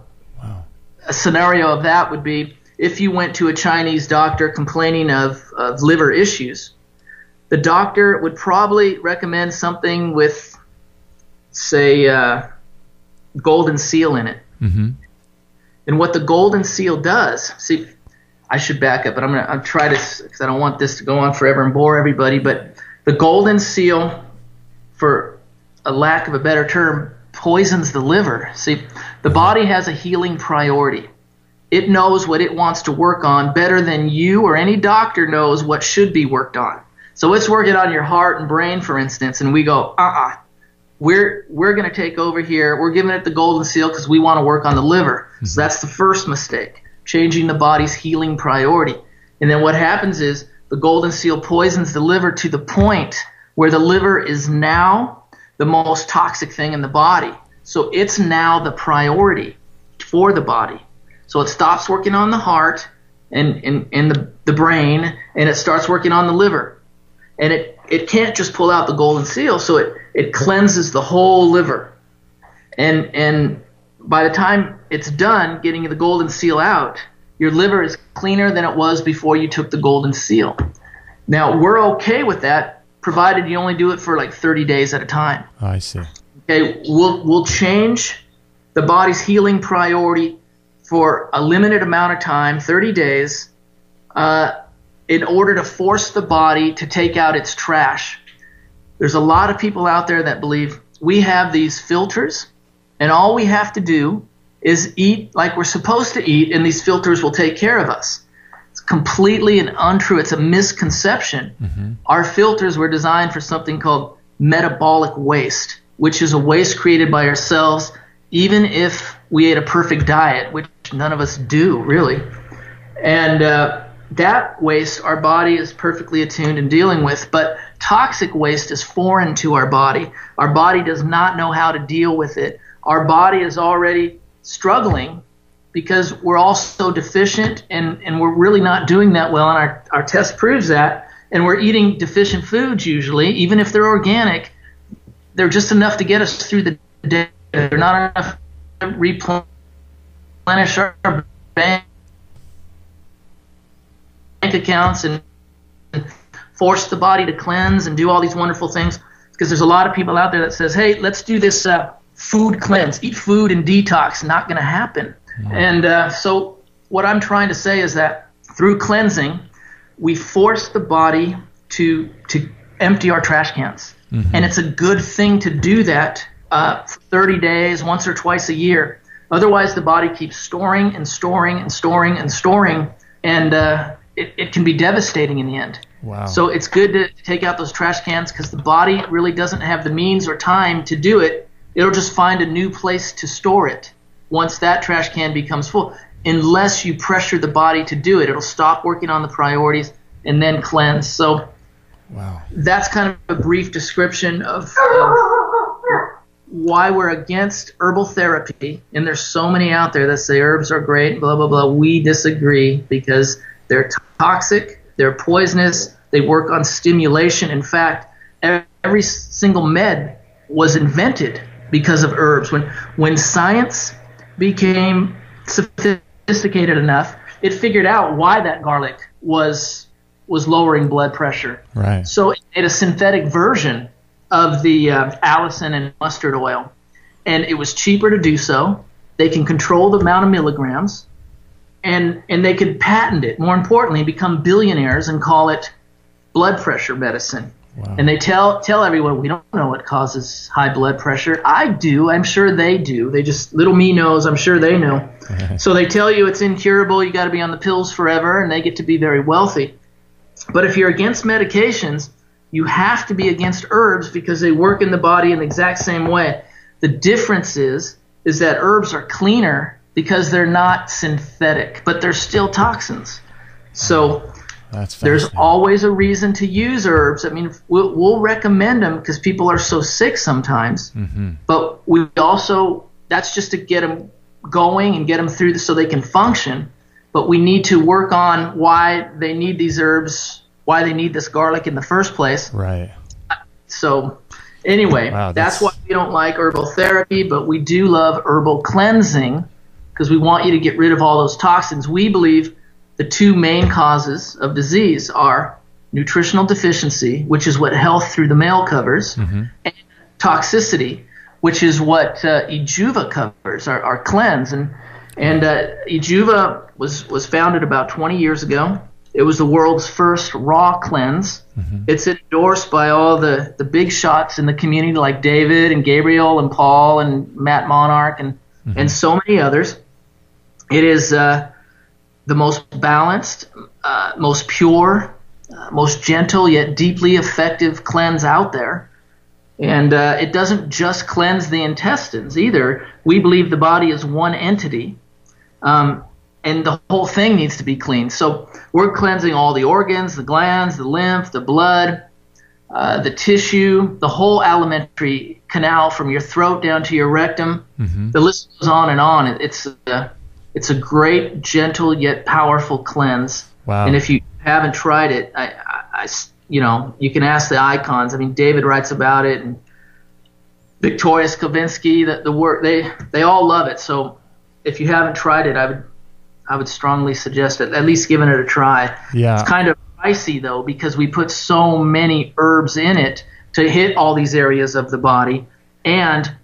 Speaker 2: scenario of that would be if you went to a Chinese doctor complaining of liver issues, the doctor would probably recommend something with, say, golden seal in it. And what the golden seal does, see, I should back up, but I'll try this because I don't want this to go on forever and bore everybody. But the golden seal, for a lack of a better term, poisons the liver. See, the body has a healing priority. It knows what it wants to work on better than you or any doctor knows what should be worked on. So it's working on your heart and brain, for instance, and we go, we're going to take over here. We're giving it the golden seal because we want to work on the liver. So that's the first mistake, changing the body's healing priority. And then what happens is the golden seal poisons the liver to the point where the liver is now the most toxic thing in the body. So it's now the priority for the body. So it stops working on the heart and the brain, and it starts working on the liver. And it can't just pull out the golden seal, so it cleanses the whole liver. And by the time it's done getting the golden seal out, your liver is cleaner than it was before you took the golden seal. Now, we're okay with that, provided you only do it for like 30 days at a time.
Speaker 1: I see.
Speaker 2: Okay, we'll change the body's healing priority for a limited amount of time, 30 days, in order to force the body to take out its trash. There's a lot of people out there that believe we have these filters, and all we have to do is eat like we're supposed to eat, and these filters will take care of us. It's completely and untrue. It's a misconception. Our filters were designed for something called metabolic waste, which is a waste created by ourselves, even if we ate a perfect diet, which none of us do, really. And that waste our body is perfectly attuned in dealing with, but toxic waste is foreign to our body. Our body does not know how to deal with it. Our body is already struggling because we're all so deficient, and we're really not doing that well, and our test proves that. And we're eating deficient foods usually, even if they're organic. They're just enough to get us through the day. They're not enough to replenish our bank accounts and force the body to cleanse and do all these wonderful things, because there's a lot of people out there that says, hey, let's do this food cleanse, eat food and detox. Not going to happen. And so what I'm trying to say is that through cleansing, we force the body to empty our trash cans. And it's a good thing to do that for 30 days, once or twice a year. Otherwise, the body keeps storing and storing and storing and storing, and it can be devastating in the end.
Speaker 1: Wow.
Speaker 2: So it's good to take out those trash cans, because the body really doesn't have the means or time to do it. It'll just find a new place to store it once that trash can becomes full. Unless you pressure the body to do it, it'll stop working on the priorities and then cleanse. So that's kind of a brief description of why we're against herbal therapy. And there's so many out there that say herbs are great, blah, blah, blah. We disagree because they're toxic, they're poisonous, they work on stimulation. In fact, every single med was invented because of herbs. When science became sophisticated enough, it figured out why that garlic was lowering blood pressure.
Speaker 1: Right.
Speaker 2: So it made a synthetic version of the allicin and mustard oil, and it was cheaper to do so. They can control the amount of milligrams, and they could patent it. More importantly, become billionaires and call it blood pressure medicine.
Speaker 1: Wow.
Speaker 2: And they tell everyone, we don't know what causes high blood pressure. I do. I'm sure they do. They just, little me knows. I'm sure they know. So they tell you it's incurable. You got to be on the pills forever, and they get to be very wealthy. But if you're against medications, you have to be against herbs because they work in the body in the exact same way. The difference is that herbs are cleaner because they're not synthetic, but they're still toxins. So there's always a reason to use herbs. I mean, we'll recommend them because people are so sick sometimes. But we also, that's just to get them going and get them through so they can function. But we need to work on why they need these herbs, why they need this garlic in the first place.
Speaker 1: Right.
Speaker 2: So anyway, that's why we don't like herbal therapy, but we do love herbal cleansing because we want you to get rid of all those toxins. We believe the two main causes of disease are nutritional deficiency, which is what Health Through the Mail covers, and toxicity, which is what Ejuva covers, our cleanse. And Ejuva was founded about 20 years ago. It was the world's first raw cleanse. It's endorsed by all the big shots in the community like David and Gabriel and Paul and Matt Monarch and so many others. It is the most balanced, most pure, most gentle yet deeply effective cleanse out there. And it doesn't just cleanse the intestines either. We believe the body is one entity, and the whole thing needs to be cleaned. So we're cleansing all the organs, the glands, the lymph, the blood, the tissue, the whole alimentary canal from your throat down to your rectum. The list goes on and on. It's a great, gentle, yet powerful cleanse. Wow. And if you haven't tried it, you can ask the icons. I mean, David writes about it, and Victoria Skavinsky, the work, they all love it. So if you haven't tried it, I would strongly suggest it, at least giving it a try. Yeah. It's kind of pricey, though, because we put so many herbs in it to hit all these areas of the body, and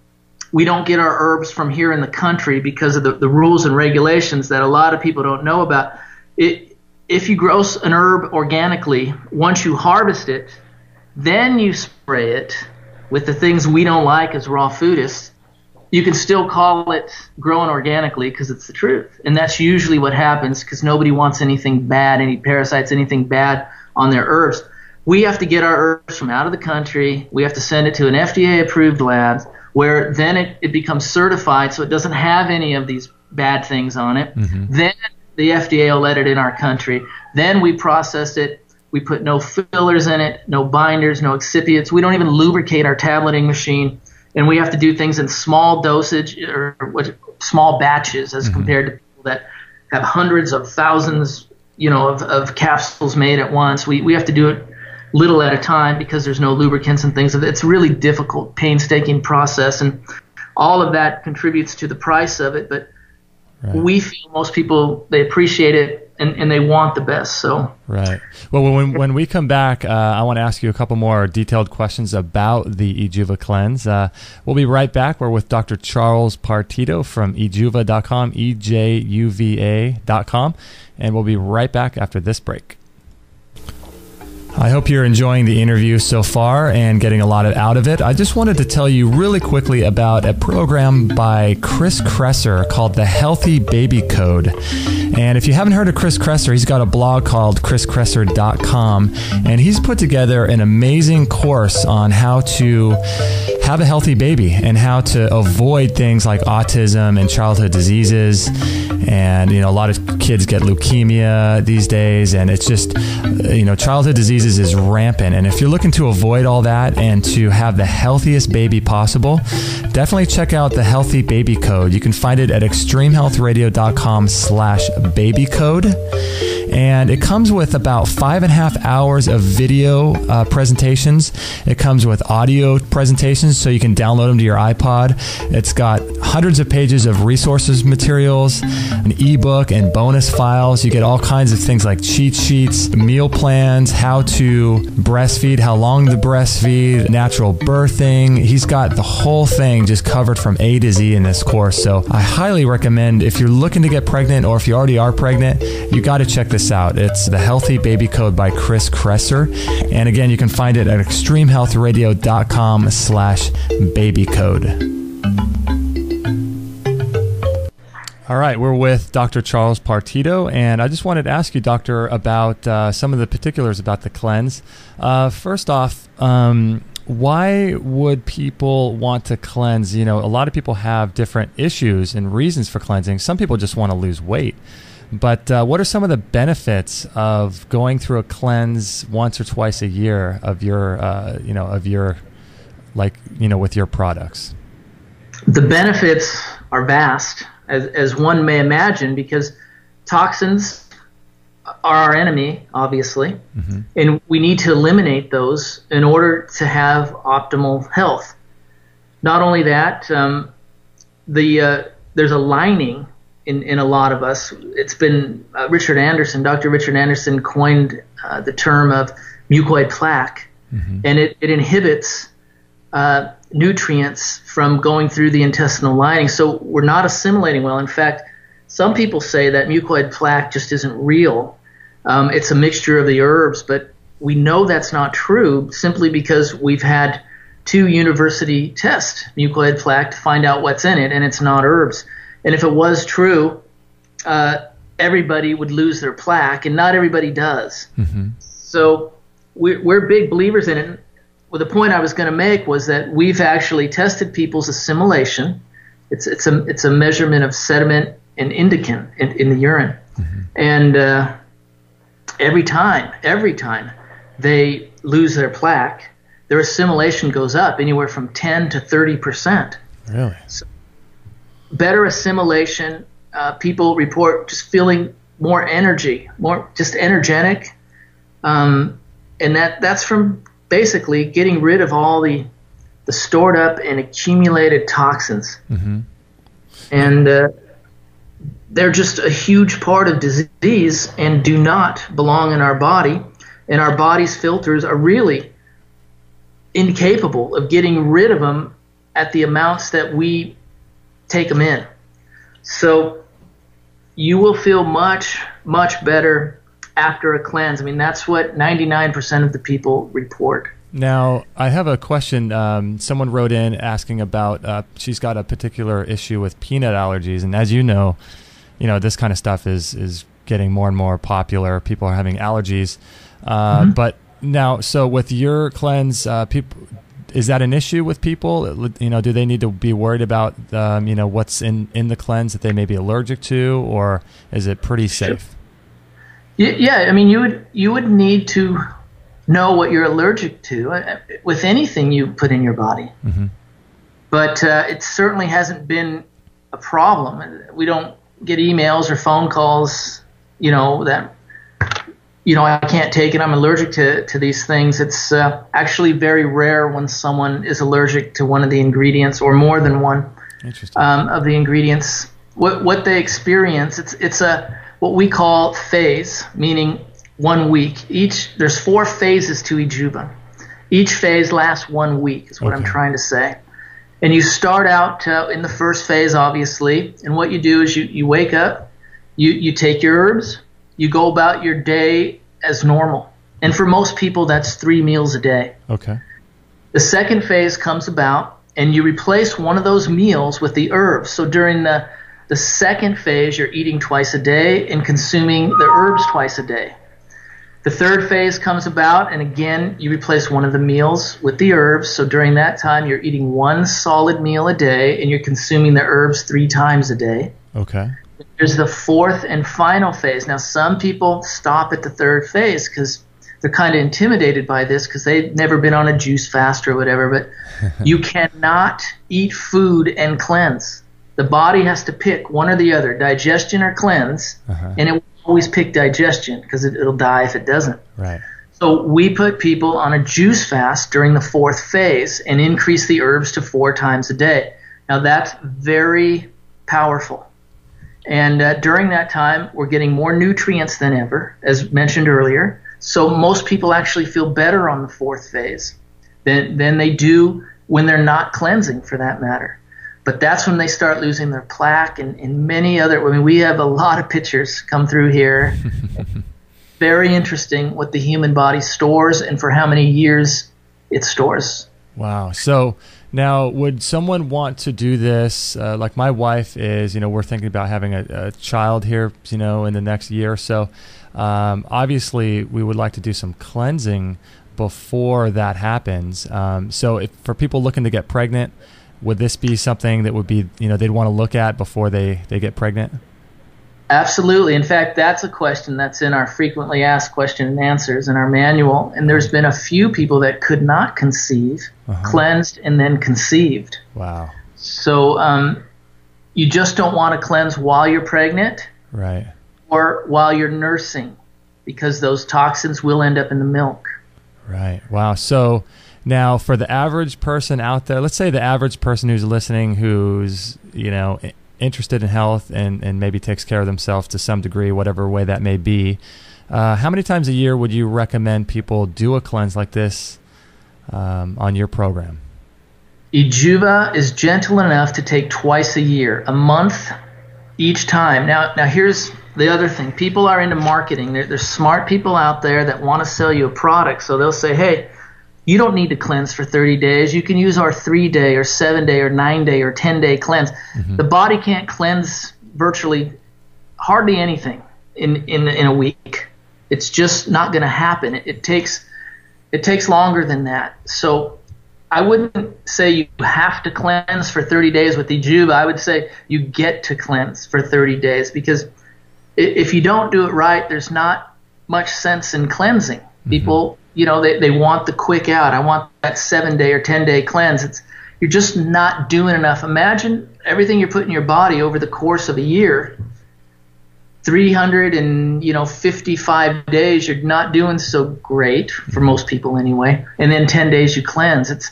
Speaker 2: we don't get our herbs from here in the country because of the rules and regulations that a lot of people don't know about. If you grow an herb organically, once you harvest it, then you spray it with the things we don't like as raw foodists, you can still call it growing organically because it's the truth. And that's usually what happens because nobody wants anything bad, any parasites, anything bad on their herbs. We have to get our herbs from out of the country. We have to send it to an FDA-approved lab where then it becomes certified so it doesn't have any of these bad things on it. Then the FDA will let it in our country. Then we process it. We put no fillers in it, no binders, no excipients. We don't even lubricate our tableting machine. And we have to do things in small dosage or small batches as compared to people that have hundreds of thousands, of capsules made at once. We have to do it little at a time because there's no lubricants and things. It's a really difficult, painstaking process, and all of that contributes to the price of it. But we feel most people, they appreciate it and they want the best. So
Speaker 1: right. Well, when we come back, I want to ask you a couple more detailed questions about the Ejuva cleanse. We'll be right back. We're with Dr. Charles Partito from ejuva.com, ejuva.com, and we'll be right back after this break. I hope you're enjoying the interview so far and getting a lot out of it. I just wanted to tell you really quickly about a program by Chris Kresser called The Healthy Baby Code. And if you haven't heard of Chris Kresser, he's got a blog called chriskresser.com, and he's put together an amazing course on how to have a healthy baby and how to avoid things like autism and childhood diseases. And, a lot of kids get leukemia these days, and it's just, childhood diseases is rampant. And if you're looking to avoid all that and to have the healthiest baby possible, definitely check out the Healthy Baby Code. You can find it at extremehealthradio.com/babycode. And it comes with about 5.5 hours of video presentations. It comes with audio presentations, so you can download them to your iPod. It's got hundreds of pages of resources materials, an ebook, and bonus files. You get all kinds of things like cheat sheets, meal plans, how to breastfeed, how long to breastfeed, natural birthing. He's got the whole thing just covered from A to Z in this course. So I highly recommend, if you're looking to get pregnant or if you already are pregnant, you got to check this out. It's The Healthy Baby Code by Chris Kresser. And again, you can find it at extremehealthradio.com/babycode. All right, we're with Dr. Charles Partito, and I just wanted to ask you, Doctor, about some of the particulars about the cleanse. First off, why would people want to cleanse? A lot of people have different issues and reasons for cleansing. Some people just want to lose weight. But what are some of the benefits of going through a cleanse once or twice a year of your, with your products?
Speaker 2: The benefits are vast, as one may imagine, because toxins are our enemy, obviously, and we need to eliminate those in order to have optimal health. Not only that, there's a lining in a lot of us. It's been Dr. Richard Anderson coined the term of mucoid plaque, and it inhibits nutrients from going through the intestinal lining, so we're not assimilating well. In fact, some people say that mucoid plaque just isn't real. It's a mixture of the herbs, but we know that's not true simply because we've had 2 university tests mucoid plaque to find out what's in it, and it's not herbs. And if it was true, everybody would lose their plaque, and not everybody does. So we're big believers in it. Well, the point I was going to make was that we've actually tested people's assimilation. It's a measurement of sediment and indican in the urine, and every time they lose their plaque, their assimilation goes up anywhere from 10 to 30%.
Speaker 1: Really?
Speaker 2: So better assimilation. People report just feeling more energy, more just energetic, and that's from basically getting rid of all the stored up and accumulated toxins. And they're just a huge part of disease and do not belong in our body. And our body's filters are really incapable of getting rid of them at the amounts that we take them in. So you will feel much, much better after a cleanse. I mean, that's what 99% of the people report.
Speaker 1: Now, I have a question. Someone wrote in asking about, she's got a particular issue with peanut allergies. And as you know, this kind of stuff is getting more and more popular. People are having allergies. But now, so with your cleanse, is that an issue with people? Do they need to be worried about, what's in the cleanse that they may be allergic to, or is it pretty safe?
Speaker 2: Yeah, I mean, you would need to know what you're allergic to with anything you put in your body. But it certainly hasn't been a problem. We don't get emails or phone calls, that I can't take it, I'm allergic to these things. It's actually very rare when someone is allergic to one of the ingredients or more than one of the ingredients. What they experience, it's what we call phase, meaning 1 week. There's 4 phases to ejuva. Each phase lasts 1 week is what I'm trying to say. And you start out in the first phase, obviously, and what you do is you wake up, you take your herbs, you go about your day as normal. And for most people, that's 3 meals a day. Okay. The second phase comes about, and you replace one of those meals with the herbs. So during the second phase, you're eating twice a day and consuming the herbs twice a day. The third phase comes about, and again, you replace one of the meals with the herbs. So during that time, you're eating 1 solid meal a day, and you're consuming the herbs 3 times a day. Okay. There's the fourth and final phase. Now, some people stop at the third phase because they're kind of intimidated by this because they've never been on a juice fast or whatever. But you cannot eat food and cleanse. The body has to pick one or the other, digestion or cleanse, and it will always pick digestion because it'll die if it doesn't. Right. So we put people on a juice fast during the fourth phase and increase the herbs to 4 times a day. Now, that's very powerful. And during that time, we're getting more nutrients than ever, as mentioned earlier. So most people actually feel better on the fourth phase than they do when they're not cleansing, for that matter. But that's when they start losing their plaque and many other. I mean, we have a lot of pictures come through here. Very interesting what the human body stores and for how many years it stores. Wow. So now, would someone want to do this? Like my wife is, we're thinking about having a child here, in the next year or so. Obviously, we would like to do some cleansing before that happens. So for people looking to get pregnant, would this be something that would be, they'd want to look at before they get pregnant? Absolutely. In fact, that's a question that's in our frequently asked question and answers in our manual. And there's been a few people that could not conceive, cleansed, and then conceived.
Speaker 1: Wow.
Speaker 2: So you just don't want to cleanse while you're pregnant,
Speaker 1: right,
Speaker 2: or while you're nursing, because those toxins will end up in the milk.
Speaker 1: Right. Wow. So now for the average person out there, let's say the average person who's listening, who's, interested in health and maybe takes care of themselves to some degree, whatever way that may be, how many times a year would you recommend people do a cleanse like this on your program?
Speaker 2: Ejuva is gentle enough to take twice a year, a month each time. Now here's the other thing. People are into marketing. There's smart people out there that want to sell you a product. So they'll say, hey, you don't need to cleanse for 30 days. You can use our 3-day or 7-day or 9-day or 10-day cleanse. The body can't cleanse virtually hardly anything in a week. It's just not going to happen. It takes longer than that. So I wouldn't say you have to cleanse for 30 days with Ejuva. I would say you get to cleanse for 30 days, because if you don't do it right, there's not much sense in cleansing. People, they want the quick out. I want that 7-day or 10-day cleanse. You're just not doing enough. Imagine everything you're putting in your body over the course of a year. 355 days, you're not doing so great for most people anyway. And then 10 days you cleanse.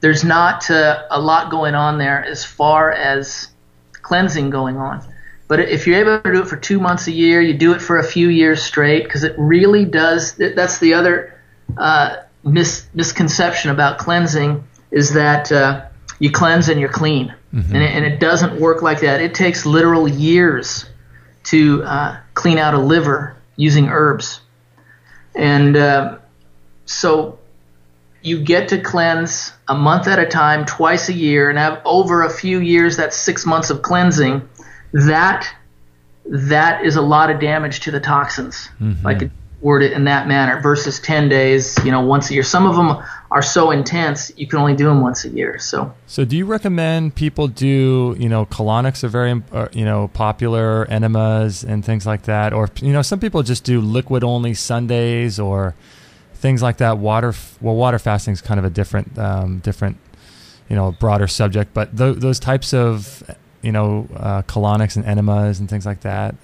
Speaker 2: There's not a lot going on there as far as cleansing going on. But if you're able to do it for 2 months a year, you do it for a few years straight, because it really does. That's the other misconception about cleansing, is that you cleanse and you're clean. And it doesn't work like that. It takes literal years to clean out a liver using herbs. And so you get to cleanse a month at a time, twice a year, and have over a few years, that's 6 months of cleansing. That is a lot of damage to the toxins, if I could word it in that manner, versus 10 days, once a year. Some of them are so intense you can only do them once a year. So
Speaker 1: do you recommend people do, colonics are very, popular, enemas and things like that, or some people just do liquid only Sundays or things like that? Water fasting is kind of a different, broader subject, but those types of colonics and enemas and things like that.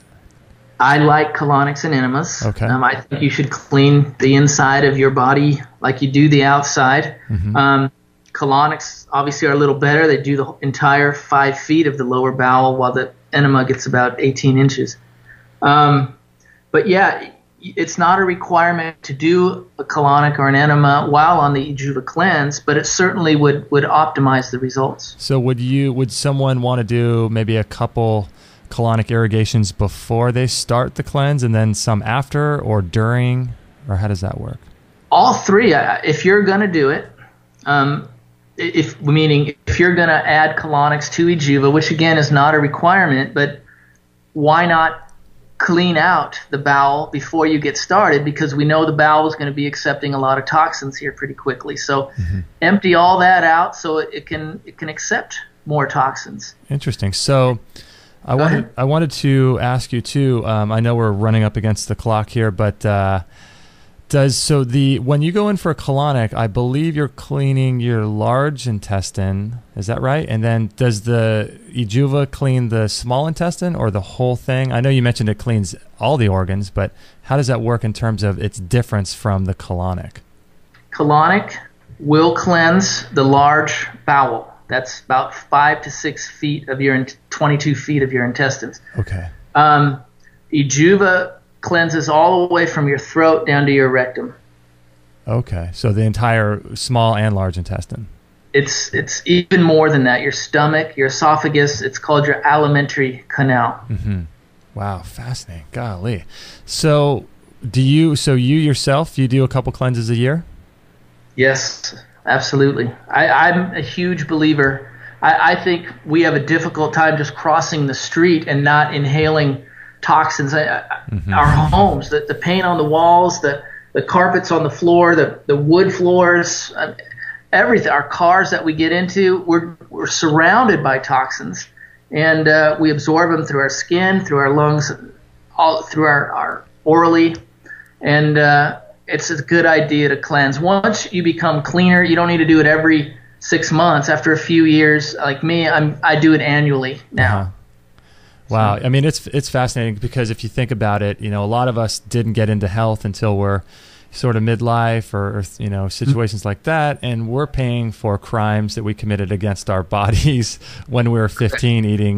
Speaker 2: I like colonics and enemas.
Speaker 1: Okay.
Speaker 2: I think you should clean the inside of your body like you do the outside. Colonics obviously are a little better. They do the entire 5 feet of the lower bowel, while the enema gets about 18 inches. But yeah, it's not a requirement to do a colonic or an enema while on the Ejuva cleanse, but it certainly would optimize the results.
Speaker 1: So would someone want to do maybe a couple colonic irrigations before they start the cleanse and then some after or during, or how does that work?
Speaker 2: All three. If you're going to do it, if you're going to add colonics to Ejuva, which again is not a requirement, but why not clean out the bowel before you get started, because we know the bowel is going to be accepting a lot of toxins here pretty quickly. So empty all that out so it can accept more toxins.
Speaker 1: Interesting. So I wanted to ask you too. I know we're running up against the clock here, but when you go in for a colonic, I believe you're cleaning your large intestine. Is that right? And then does the Ejuva clean the small intestine or the whole thing? I know you mentioned it cleans all the organs, but how does that work in terms of its difference from the colonic?
Speaker 2: Colonic will cleanse the large bowel. That's about 5 to 6 feet of 22 feet of your intestines.
Speaker 1: Okay.
Speaker 2: Ejuva cleanses all the way from your throat down to your rectum.
Speaker 1: Okay, so the entire small and large intestine.
Speaker 2: It's even more than that. Your stomach, your esophagus, it's called your alimentary canal.
Speaker 1: Wow, fascinating. Golly. So you yourself, you do a couple cleanses a year?
Speaker 2: Yes, absolutely. I'm a huge believer. I think we have a difficult time just crossing the street and not inhaling toxins. Our homes, the paint on the walls, the carpets on the floor, the wood floors, everything. Our cars that we get into, we're surrounded by toxins, and we absorb them through our skin, through our lungs, all through our orally, and it's a good idea to cleanse. Once you become cleaner, you don't need to do it every 6 months. After a few years, like me, I do it annually now.
Speaker 1: Uh-huh. Wow. I mean, it's fascinating because if you think about it, a lot of us didn't get into health until we're sort of midlife or situations like that, and we're paying for crimes that we committed against our bodies when we were 15 eating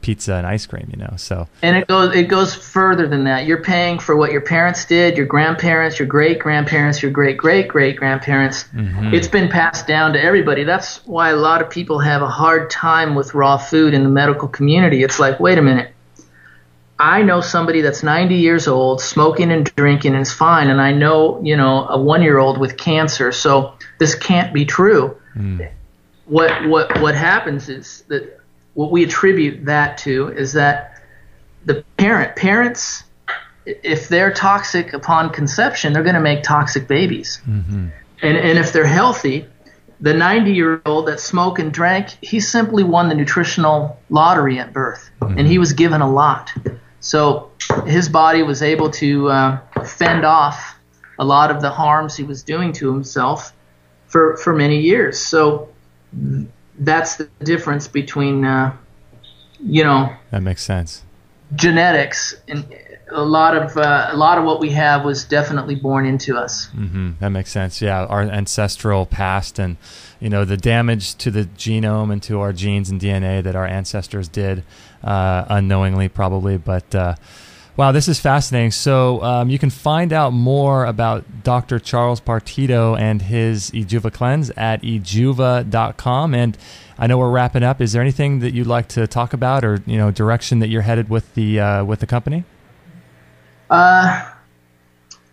Speaker 1: pizza and ice cream, so. And
Speaker 2: it goes further than that. You're paying for what your parents did, your grandparents, your great-grandparents, your great-great-great-grandparents. Mm-hmm. It's been passed down to everybody. That's why a lot of people have a hard time with raw food in the medical community. It's like, wait a minute. I know somebody that's 90 years old, smoking and drinking, and is fine, and I know, a 1-year-old with cancer. So this can't be true. Mm. What happens is that what we attribute that to is that the parents, if they're toxic upon conception, they're going to make toxic babies. Mm-hmm. And if they're healthy, the 90-year-old that smoked and drank, he simply won the nutritional lottery at birth, mm-hmm. and he was given a lot. So his body was able to fend off a lot of the harms he was doing to himself for many years. So that's the difference between,
Speaker 1: That makes sense.
Speaker 2: Genetics, and a lot of what we have was definitely born into us.
Speaker 1: Mm-hmm. That makes sense. Yeah, our ancestral past and the damage to the genome and to our genes and DNA that our ancestors did unknowingly, probably. But wow, this is fascinating. So you can find out more about Dr. Charles Partito and his Ejuva Cleanse at ejuva.com. And I know we're wrapping up. Is there anything that you'd like to talk about, or direction that you're headed with the company?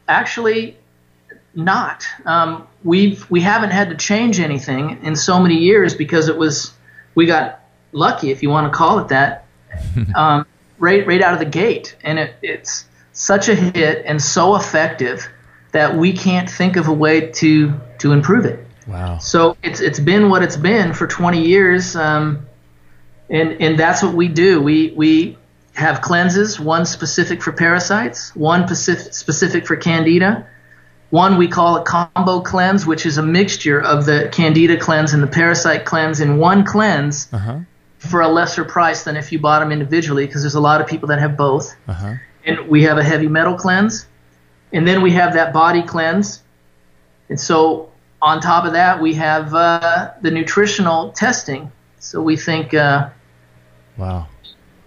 Speaker 2: Actually, not. We haven't had to change anything in so many years because we got lucky, if you want to call it that, right out of the gate, and it's such a hit and so effective that we can't think of a way to improve it.
Speaker 1: Wow.
Speaker 2: So it's been what it's been for 20 years, and that's what we do. We have cleanses, one specific for parasites, one specific for candida. One we call a combo cleanse, which is a mixture of the candida cleanse and the parasite cleanse in one cleanse, uh-huh. for a lesser price than if you bought them individually, because there's a lot of people that have both. Uh-huh. And we have a heavy metal cleanse, and then we have that body cleanse. And so on top of that, we have the nutritional testing. So we think
Speaker 1: wow.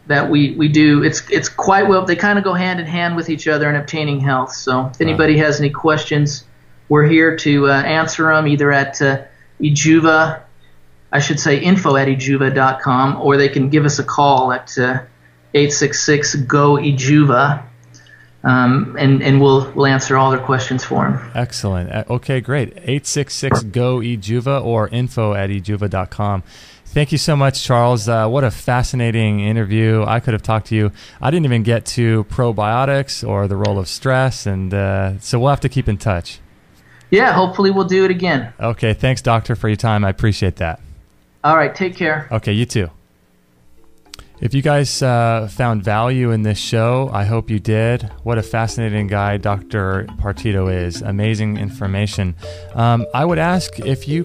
Speaker 2: that we do. It's quite well. They kind of go hand in hand with each other in obtaining health. So if anybody has any questions, we're here to answer them either at Ejuva, I should say info@ejuva.com, or they can give us a call at 866-GO-EJUVA, and we'll answer all their questions for them.
Speaker 1: Excellent. Okay, great. 866-GO-EJUVA or info@ejuva.com. Thank you so much, Charles. What a fascinating interview. I could have talked to you. I didn't even get to probiotics or the role of stress, and so we'll have to keep in touch.
Speaker 2: Yeah, hopefully we'll do it again.
Speaker 1: Okay, thanks, Doctor, for your time. I appreciate that.
Speaker 2: All right, take care.
Speaker 1: Okay, you too. If you guys found value in this show, I hope you did. What a fascinating guy Dr. Partito is. Amazing information. I would ask if you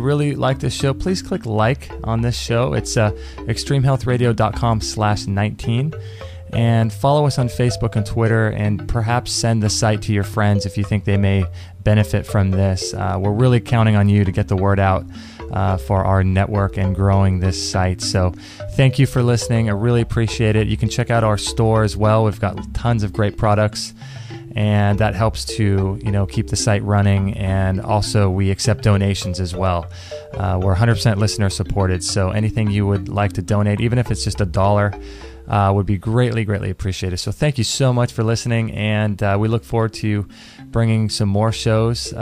Speaker 1: really like this show, please click like on this show. It's extremehealthradio.com/19. And follow us on Facebook and Twitter, and perhaps send the site to your friends if you think they may benefit from this. We're really counting on you to get the word out for our network and growing this site. So thank you for listening. I really appreciate it. You can check out our store as well. We've got tons of great products, and that helps to keep the site running. And also we accept donations as well. We're 100% listener supported, so anything you would like to donate, even if it's just $1, would be greatly, greatly appreciated. So thank you so much for listening, and we look forward to bringing some more shows